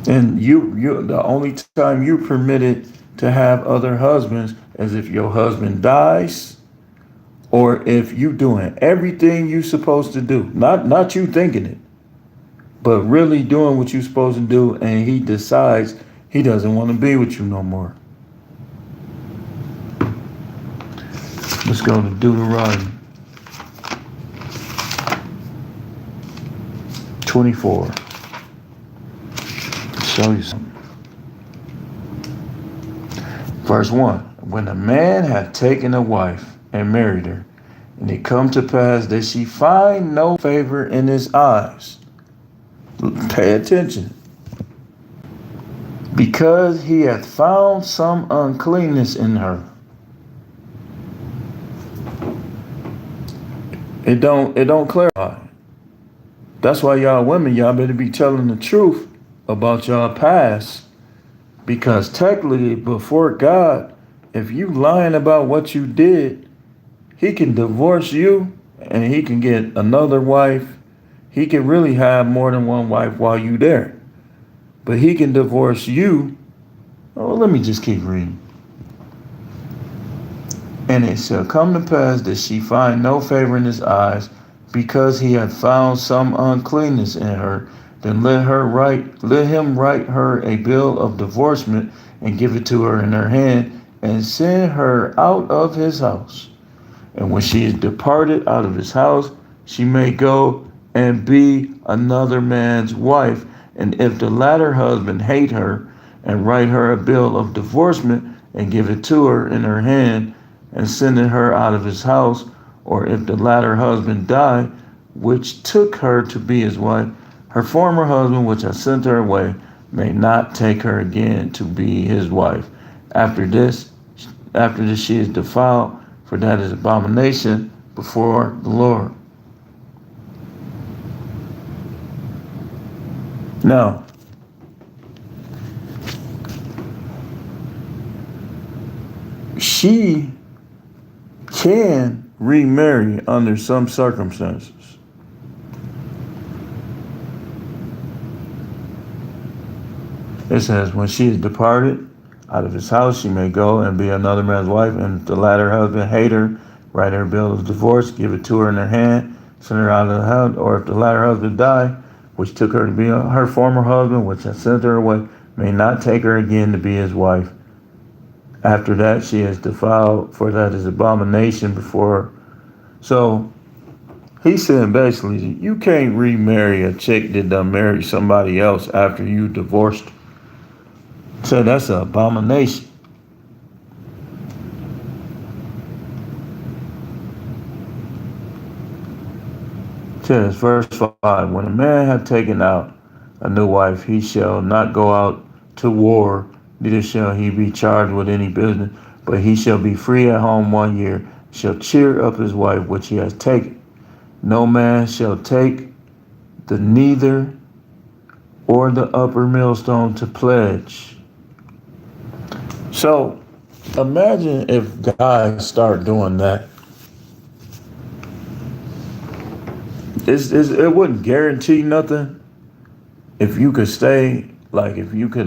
And you the only time you permitted to have other husbands is if your husband dies or if you doing everything you supposed to do. Not you thinking it, but really doing what you're supposed to do, and he decides he doesn't want to be with you no more. Let's go to Deuteronomy 24. Show you something. Verse 1. When a man had taken a wife and married her, and it come to pass that she find no favor in his eyes. Pay attention. Because he hath found some uncleanness in her. It don't clarify. That's why y'all women, y'all better be telling the truth about y'all past. Because technically, before God, if you lying about what you did, he can divorce you and he can get another wife. He can really have more than one wife while you there. But he can divorce you. Oh, let me just keep reading. And it shall come to pass that she find no favor in his eyes, because he hath found some uncleanness in her. Then let him write her a bill of divorcement and give it to her in her hand, and send her out of his house. And when she is departed out of his house, she may go and be another man's wife. And if the latter husband hate her, and write her a bill of divorcement and give it to her in her hand, and sending her out of his house, or if the latter husband die, which took her to be his wife, her former husband, which hath sent her away, may not take her again to be his wife. After this she is defiled, for that is abomination before the Lord. Now, she can remarry under some circumstances. It says, when she is departed out of his house, she may go and be another man's wife, and if the latter husband hate her, write her a bill of divorce, give it to her in her hand, send her out of the house. Or if the latter husband die, which took her to be her former husband, which has sent her away, may not take her again to be his wife. After that, she is defiled, for that is abomination before her. So he's saying basically, you can't remarry a chick that done married somebody else after you divorced. So that's an abomination. Says verse 5, when a man hath taken out a new wife, he shall not go out to war, neither shall he be charged with any business, but he shall be free at home 1 year, shall cheer up his wife which he has taken. No man shall take the neither or the upper millstone to pledge. So imagine if guys start doing that. It wouldn't guarantee nothing if you could stay, like if you could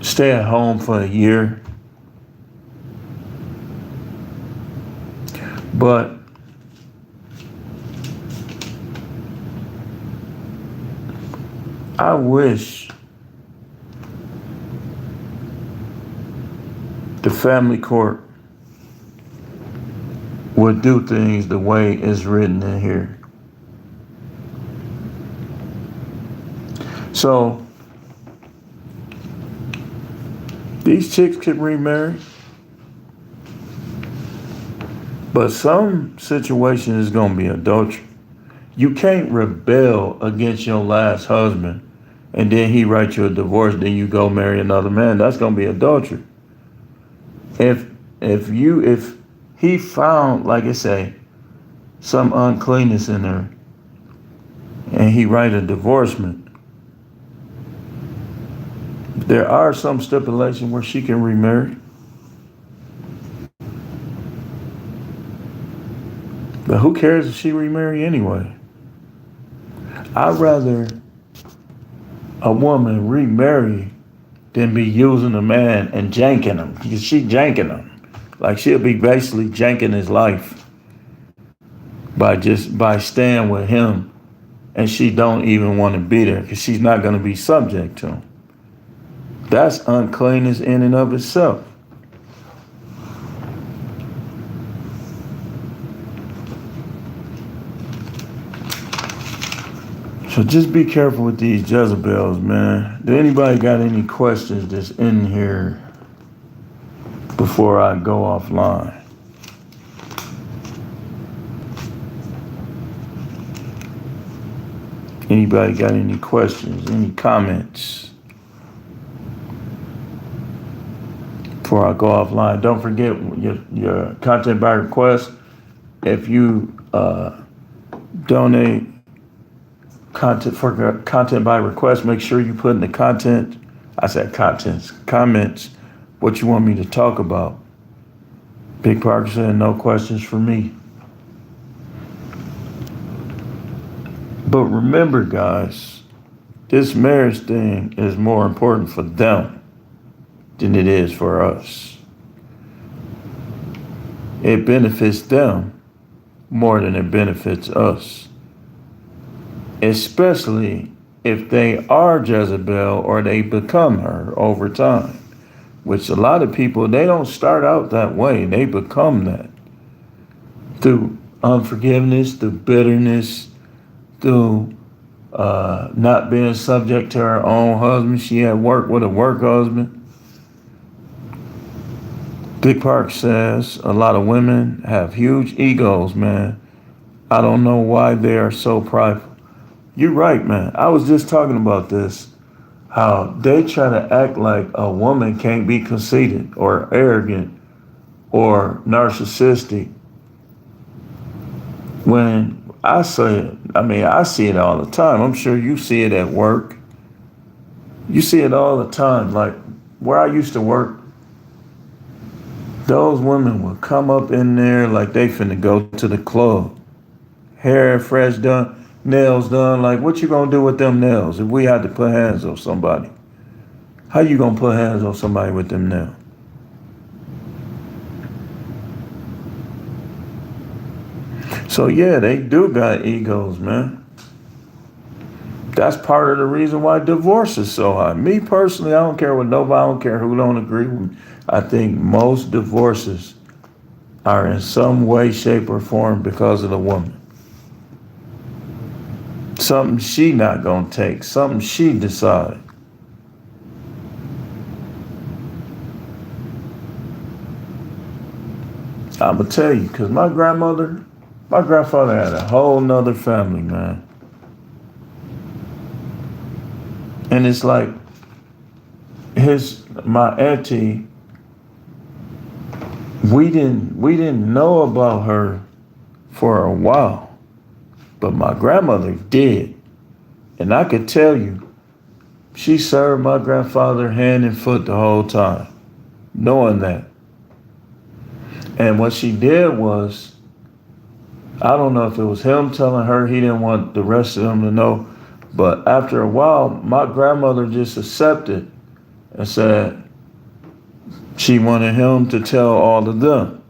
stay at home for a year. But I wish the family court would do things the way it's written in here. So these chicks can remarry, but some situation is gonna be adultery. You can't rebel against your last husband and then he writes you a divorce, then you go marry another man. That's gonna be adultery. If he found, like I say, some uncleanness in her and he write a divorcement, there are some stipulations where she can remarry. But who cares if she remarry anyway? I'd rather a woman remarry than be using a man and janking him. Because she janking him. Like she'll be basically janking his life by staying with him, and she don't even want to be there because she's not going to be subject to him. That's uncleanness in and of itself. So just be careful with these Jezebels, man. Do anybody got any questions that's in here before I go offline? Anybody got any questions, any comments before I go offline? Don't forget your content by request. If you donate content by request, make sure you put in the comments, what you want me to talk about. Big Parker said, no questions for me. But remember, guys, this marriage thing is more important for them than it is for us. It benefits them more than it benefits us. Especially if they are Jezebel or they become her over time, which a lot of people, they don't start out that way. They become that through unforgiveness, through bitterness, through not being subject to her own husband. She had work with a work husband. Big Park says a lot of women have huge egos, man. I don't know why they are so prideful. You're right, man. I was just talking about this, how they try to act like a woman can't be conceited or arrogant or narcissistic. When I say it, I see it all the time. I'm sure you see it at work. You see it all the time. Like where I used to work, those women would come up in there like they finna go to the club. Hair fresh done. Nails done. Like, what you gonna do with them nails if we had to put hands on somebody? How you gonna put hands on somebody with them nails? So yeah, they do got egos, man. That's part of the reason why divorce is so high. Me personally, I don't care what nobody, I don't care who don't agree with me. I think most divorces are in some way, shape, or form because of the woman. Something she not gonna take, something she decide. I'ma tell you, cause my grandfather had a whole nother family, man. And it's like my auntie, we didn't know about her for a while. But my grandmother did. And I could tell you, she served my grandfather hand and foot the whole time, knowing that. And what she did was, I don't know if it was him telling her he didn't want the rest of them to know, but after a while, my grandmother just accepted and said she wanted him to tell all of them.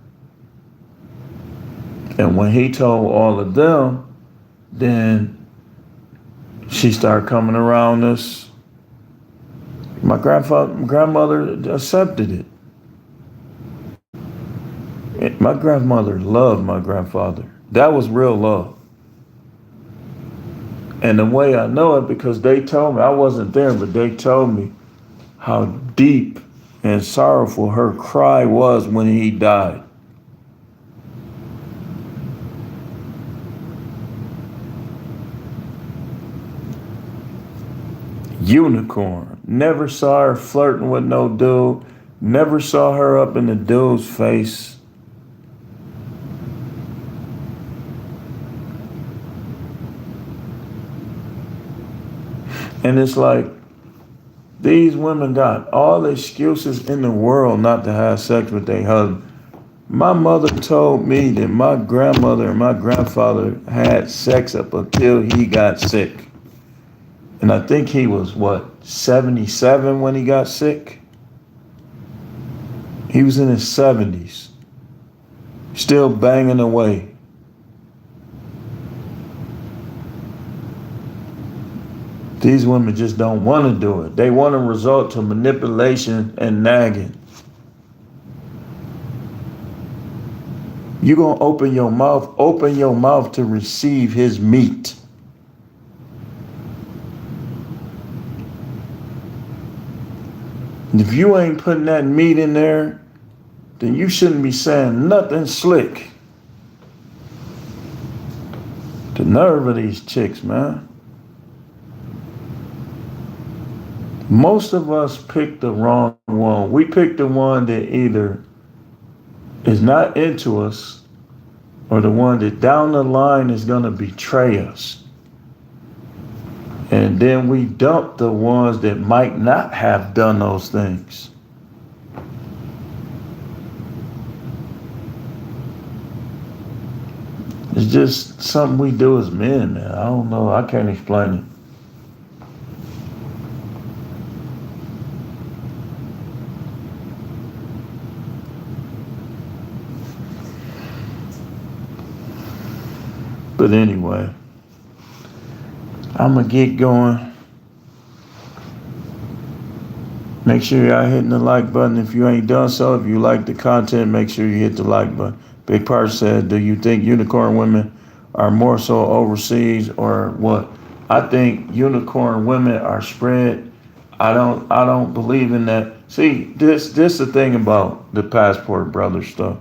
And when he told all of them, then she started coming around us. My grandmother accepted it. My grandmother loved my grandfather. That was real love. And the way I know it, because they told me, I wasn't there, but they told me how deep and sorrowful her cry was when he died. Unicorn. Never saw her flirting with no dude. Never saw her up in the dude's face. And it's like, these women got all the excuses in the world not to have sex with their husband. My mother told me that my grandmother and my grandfather had sex up until he got sick. And I think he was, 77 when he got sick? He was in his 70s, still banging away. These women just don't want to do it. They want to resort to manipulation and nagging. You're going to open your mouth to receive his meat. And if you ain't putting that meat in there, then you shouldn't be saying nothing slick. The nerve of these chicks, man. Most of us pick the wrong one. We pick the one that either is not into us or the one that down the line is going to betray us. And then we dump the ones that might not have done those things. It's just something we do as men, man. I don't know. I can't explain it. But anyway, I'm going to get going. Make sure y'all hitting the like button if you ain't done so. If you like the content, make sure you hit the like button. Big Part said, do you think unicorn women are more so overseas or what? I think unicorn women are spread. I don't believe in that. See, this the thing about the Passport Brothers stuff.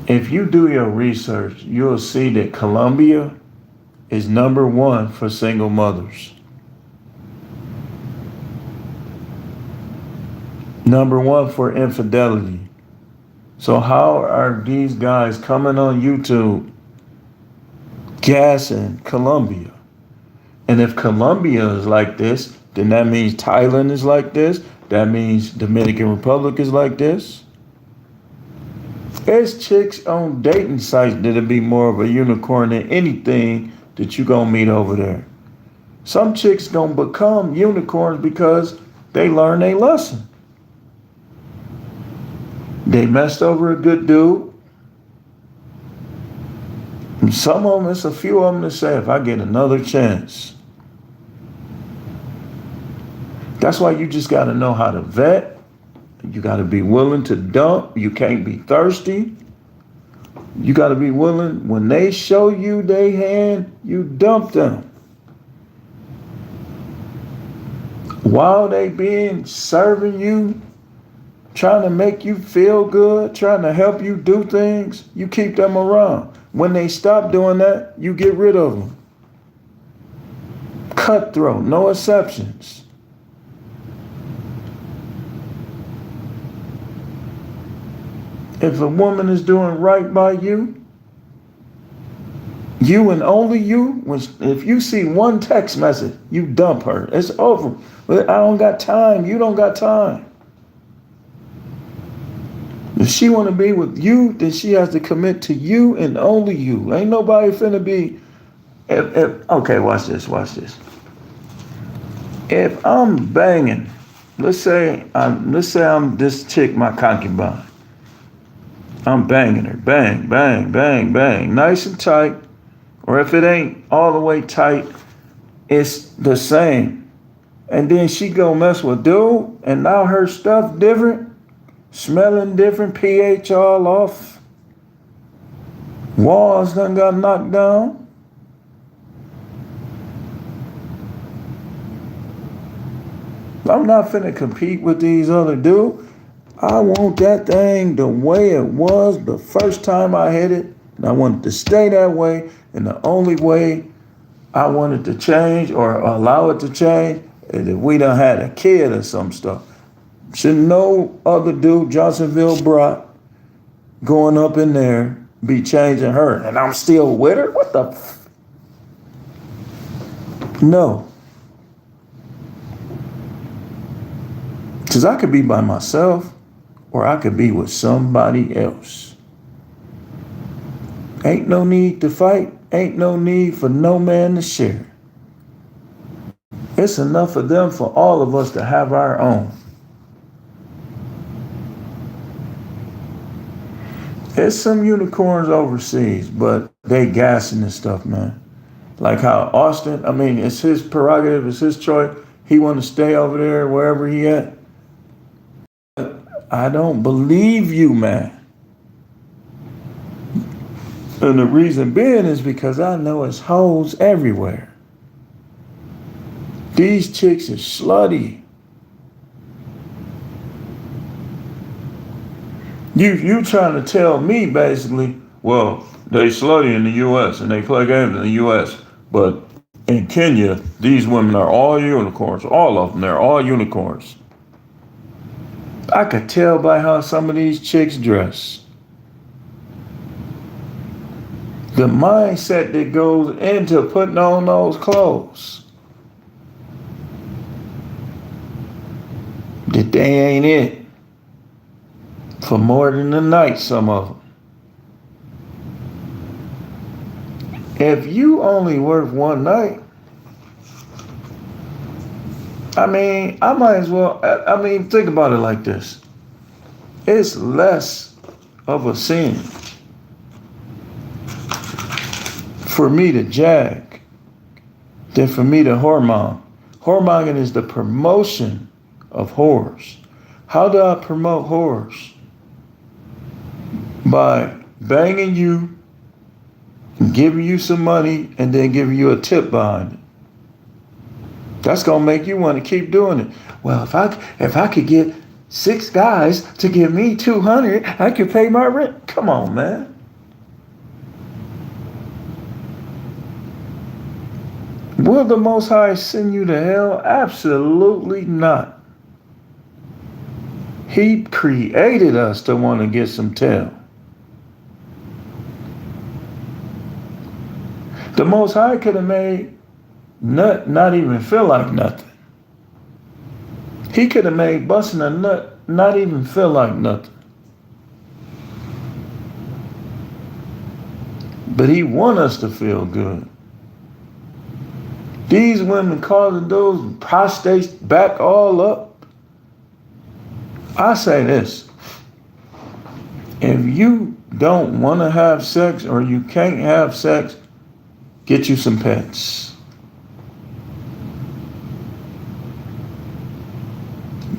If you do your research, you'll see that Colombia is #1 for single mothers. #1 for infidelity. So how are these guys coming on YouTube gassing Colombia? And if Colombia is like this, then that means Thailand is like this. That means Dominican Republic is like this. There's chicks on dating sites that'll be more of a unicorn than anything that you gonna meet over there. Some chicks gonna become unicorns because they learn a lesson. They messed over a good dude. And some of them, it's a few of them that say, if I get another chance. That's why you just gotta know how to vet. You got to be willing to dump. You can't be thirsty. You got to be willing. When they show you their hand, you dump them. While they being serving you, trying to make you feel good, trying to help you do things, you keep them around. When they stop doing that, you get rid of them. Cutthroat, no exceptions. If a woman is doing right by you, You and only you. If you see one text message, you dump her. It's over. But I don't got time. You don't got time. If she want to be with you, then she has to commit to you and only you. Ain't nobody finna be. Okay, watch this. Watch this. If I'm banging, let's say I'm this chick, my concubine. I'm banging her, bang, bang, bang, bang, nice and tight. Or if it ain't all the way tight, it's the same. And then she go mess with dude, and now her stuff different, smelling different, pH all off, walls done got knocked down. I'm not finna compete with these other dudes. I want that thing the way it was the first time I hit it. And I want it to stay that way. And the only way I want it to change or allow it to change is if we done had a kid or some stuff. Should no other dude, Johnsonville brought, going up in there, be changing her. And I'm still with her? What the No. Because I could be by myself or I could be with somebody else. Ain't no need to fight. Ain't no need for no man to share. It's enough for them for all of us to have our own. There's some unicorns overseas, but they gassing this stuff, man. Like how Austin, I mean, it's his prerogative, it's his choice. He want to stay over there wherever he at. I don't believe you, man. And the reason being is because I know it's hoes everywhere. These chicks are slutty. You trying to tell me basically, well, they slutty in the U.S. and they play games in the U.S. But in Kenya, these women are all unicorns. All of them, they're all unicorns. I could tell by how some of these chicks dress. The mindset that goes into putting on those clothes. That they ain't it. For more than a night, some of them. If you only work one night, I mean, I might as well, think about it like this. It's less of a sin for me to jag than for me to whoremong. Whoremonging is the promotion of whores. How do I promote whores? By banging you, giving you some money, and then giving you a tip behind it. That's gonna make you want to keep doing it. Well, if I could get 6 guys to give me $200, I could pay my rent. Come on, man. Will the Most High send you to hell? Absolutely not. He created us to want to get some tail. The Most High could have made nut not even feel like nothing. He could have made busting a nut not even feel like nothing. But he want us to feel good. These women causing those prostates back all up. I say this. If you don't want to have sex or you can't have sex, get you some pets.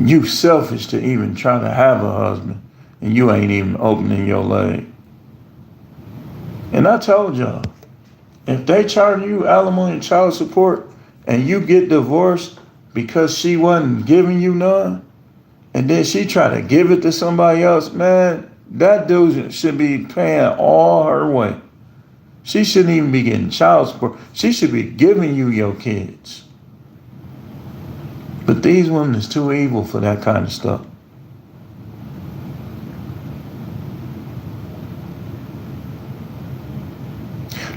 You selfish to even try to have a husband and you ain't even opening your leg. And I told y'all, if they charge you alimony and child support and you get divorced because she wasn't giving you none, and then she try to give it to somebody else, man, that dude should be paying all her way. She shouldn't even be getting child support. She should be giving you your kids. But these women is too evil for that kind of stuff.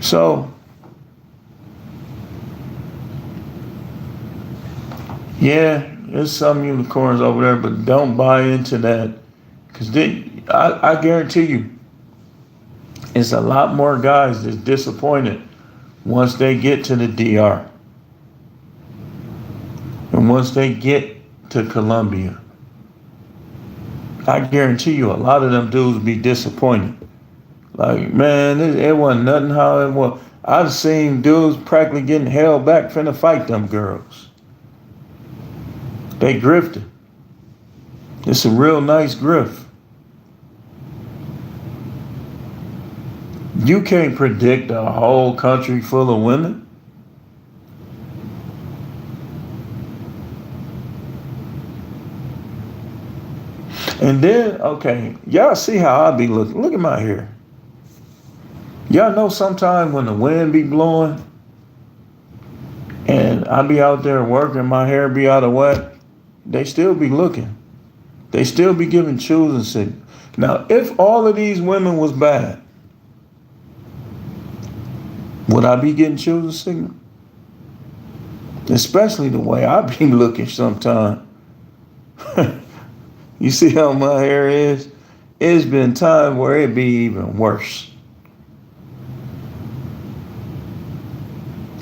So Yeah, there's some unicorns over there, but don't buy into that. Because I guarantee you, it's a lot more guys that's disappointed once they get to the DR. And once they get to Colombia, I guarantee you a lot of them dudes be disappointed. Like, man, it wasn't nothing how it was. I've seen dudes practically getting held back finna fight them girls. They grifted. It's a real nice grift. You can't predict a whole country full of women. And then, okay, y'all see how I be looking. Look at my hair. Y'all know sometime when the wind be blowing and I be out there working, my hair be out of whack, they still be looking. They still be giving choosing signals. Now, if all of these women was bad, would I be getting choosing signal? Especially the way I be looking sometimes. You see how my hair is? It's been times where it be even worse.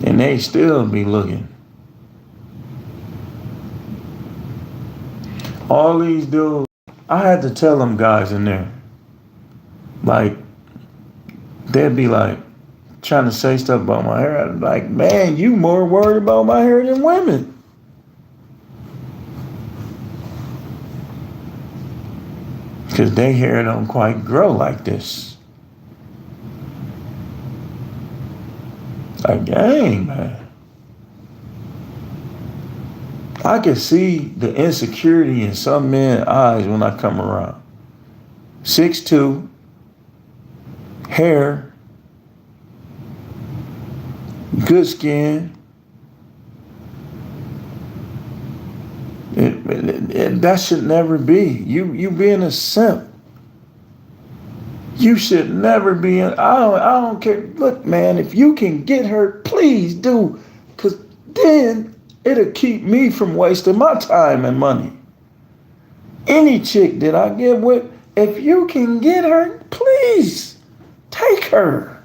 And they still be looking. All these dudes, I had to tell them guys in there, like, they'd be like, trying to say stuff about my hair. I'm like, man, you more worried about my hair than women. Because their hair don't quite grow like this. Like, dang, man. I can see the insecurity in some men's eyes when I come around. 6'2", hair, good skin. That should never be. You being a simp. You should never be in. I don't care. Look, man, if you can get her, please do. Because then it'll keep me from wasting my time and money. Any chick that I get with, if you can get her, please take her.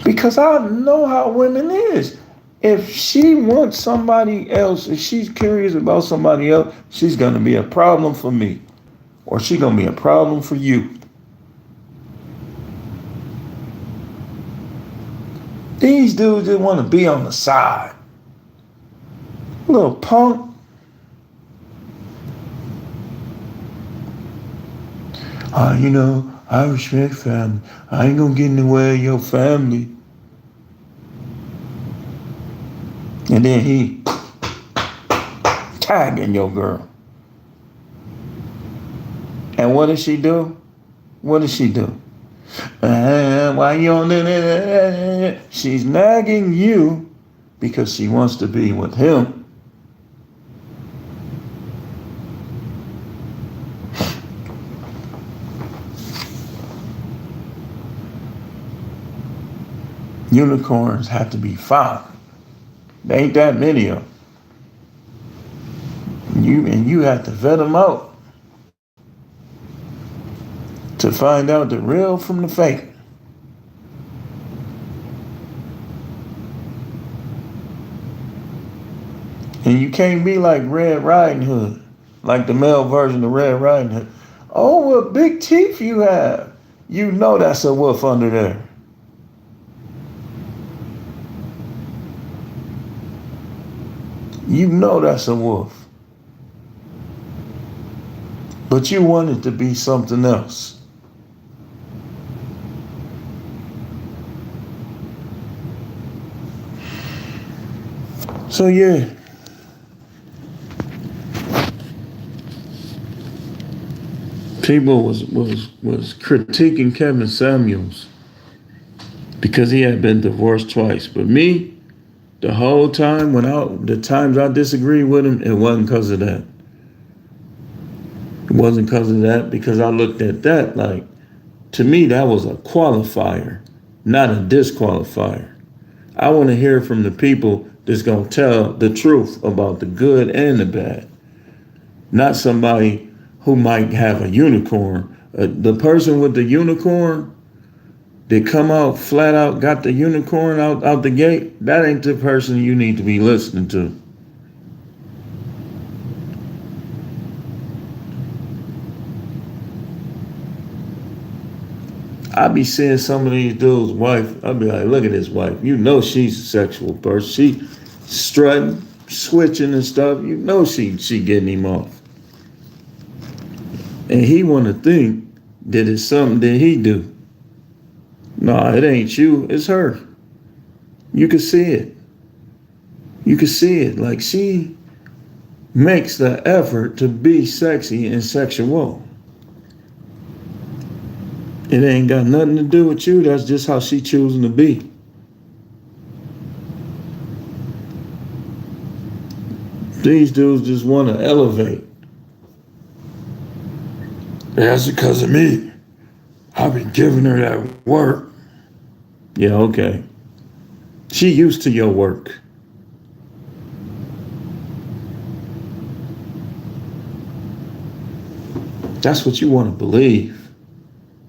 Because I know how women is. If she wants somebody else, if she's curious about somebody else, she's going to be a problem for me. Or she's going to be a problem for you. These dudes just want to be on the side. Little punk. I respect family. I ain't going to get in the way of your family. And then he tagging your girl. And what does she do? What does she do? Why you on there? She's nagging you because she wants to be with him. Unicorns have to be found. There ain't that many of them. You have to vet them out to find out the real from the fake. And you can't be like Red Riding Hood, like the male version of Red Riding Hood. Oh, what big teeth you have. You know that's a wolf under there. You know that's a wolf. But you want it to be something else. So yeah. People was critiquing Kevin Samuels because he had been divorced twice. But me, the whole time, the times I disagreed with him, it wasn't because of that. It wasn't because of that, because I looked at that like, to me, that was a qualifier, not a disqualifier. I want to hear from the people that's going to tell the truth about the good and the bad. Not somebody who might have a unicorn. The person with the unicorn that come out flat out, got the unicorn out the gate, that ain't the person you need to be listening to. I be seeing some of these dudes' wife. I be like, look at his wife. You know she's a sexual person. She strutting, switching and stuff. You know she getting him off. And he want to think that it's something that he do. No, it ain't you. It's her. You can see it. You can see it. Like she makes the effort to be sexy and sexual. It ain't got nothing to do with you. That's just how she choosing to be. These dudes just want to elevate. That's because of me. I've been giving her that work. Yeah, okay. She used to your work. That's what you want to believe.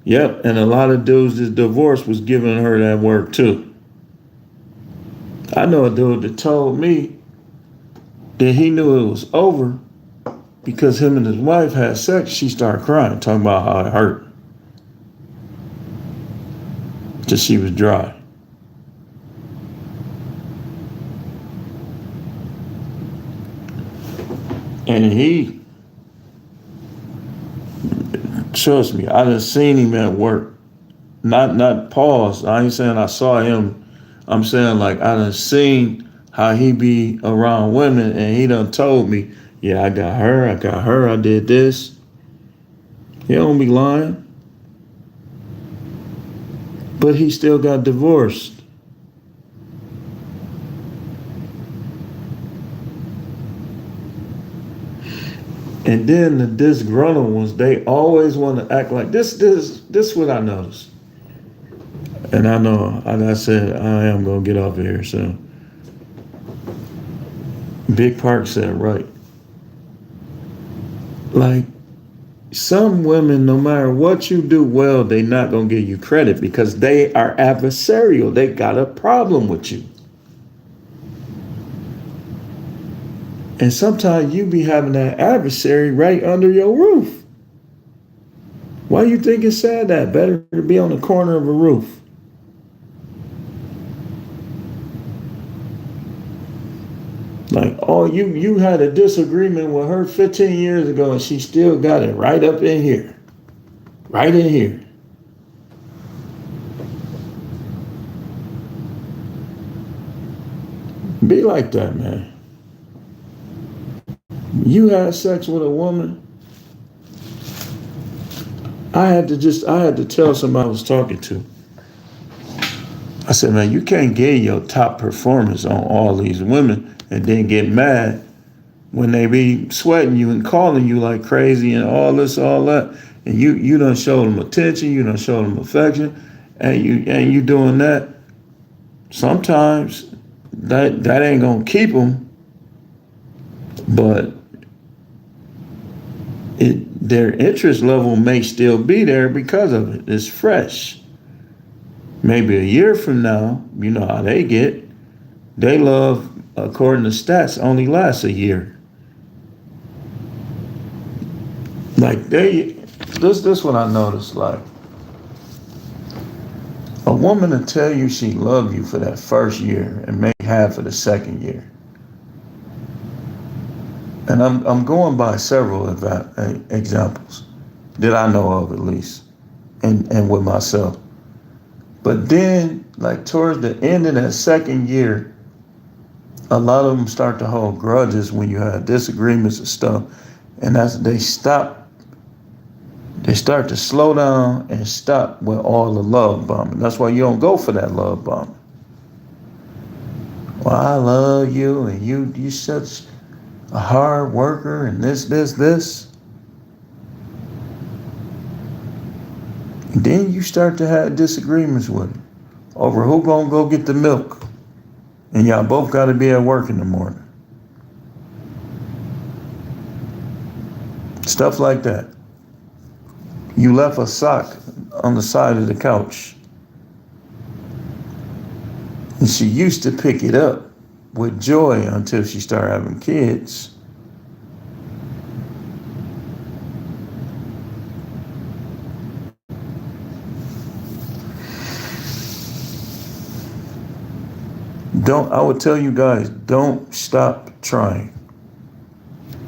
Yep, and a lot of dudes this divorce was giving her that work too. I know a dude that told me that he knew it was over because him and his wife had sex. She started crying, talking about how it hurt. Till she was dry. And he, trust me, I done seen him at work. Not pause. I ain't saying I saw him. I'm saying like I done seen how he be around women and he done told me, yeah, I got her, I did this. He don't be lying. But he still got divorced. And then the disgruntled ones, they always want to act like this what I noticed. And I know, like I said, I am going to get off of here soon. Big Park said right. Like, some women, no matter what you do well, they not going to give you credit because they are adversarial. They got a problem with you. And sometimes you be having that adversary right under your roof. Why you think it's sad that? Better to be on the corner of a roof. Like, oh, you had a disagreement with her 15 years ago and she still got it right up in here. Right in here. Be like that, man. You had sex with a woman. I had to tell somebody I was talking to. I said, man, you can't get your top performance on all these women and then get mad when they be sweating you and calling you like crazy and all this, all that. And you done show them attention, you done show them affection, and you doing that. Sometimes that ain't gonna keep them, but their interest level may still be there because of it. It's fresh. Maybe a year from now, you know how they get. They love, according to stats, only lasts a year. Like this what I noticed. Like a woman will tell you she loved you for that first year and may have for the second year. And I'm going by several examples that I know of at least, and with myself. But then, like towards the end of that second year, a lot of them start to hold grudges when you have disagreements and stuff, and they start to slow down and stop with all the love bombing. That's why you don't go for that love bombing. Well, I love you, and you such a hard worker, and this. And then you start to have disagreements with them over who gonna go get the milk. and y'all both got to be at work in the morning. Stuff like that. You left a sock on the side of the couch, and she used to pick it up with joy until she started having kids. I would tell you guys, don't stop trying,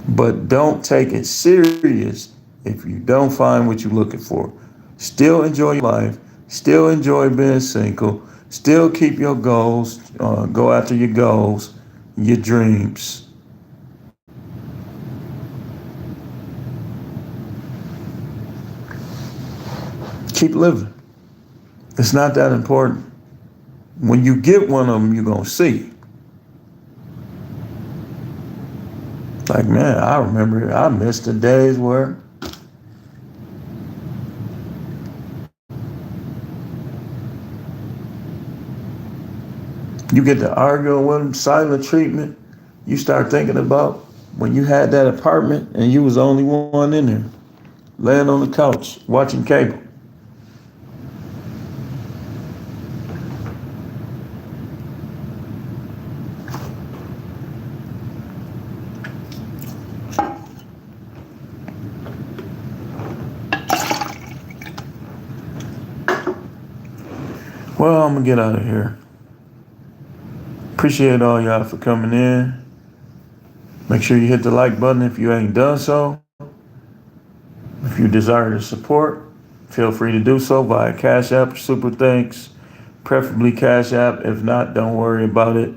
but don't take it serious if you don't find what you're looking for. Still enjoy your life, still enjoy being single, still keep your goals, go after your goals, your dreams. Keep living. It's not that important. When you get one of them, you're going to see. Like, man, I remember I missed a day's work. You get to arguing with them, silent treatment. You start thinking about when you had that apartment and you was the only one in there, laying on the couch, watching cable. Well, I'm going to get out of here. Appreciate all y'all for coming in. Make sure you hit the like button if you ain't done so. If you desire to support, feel free to do so via Cash App or Super Thanks, preferably Cash App. If not, don't worry about it.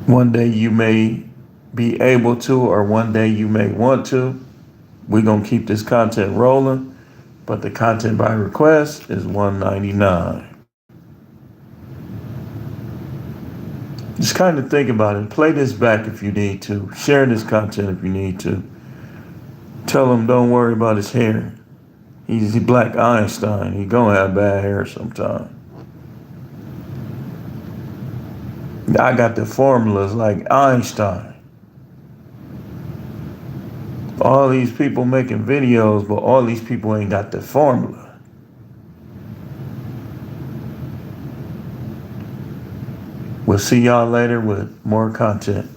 One day you may be able to, or one day you may want to. We're going to keep this content rolling. But the content by request is $1.99. Just kind of think about it. Play this back if you need to. Share this content if you need to. Tell him don't worry about his hair. He's Black Einstein. He gonna have bad hair sometime. I got the formulas like Einstein. All these people making videos, but all these people ain't got the formula. We'll see y'all later with more content.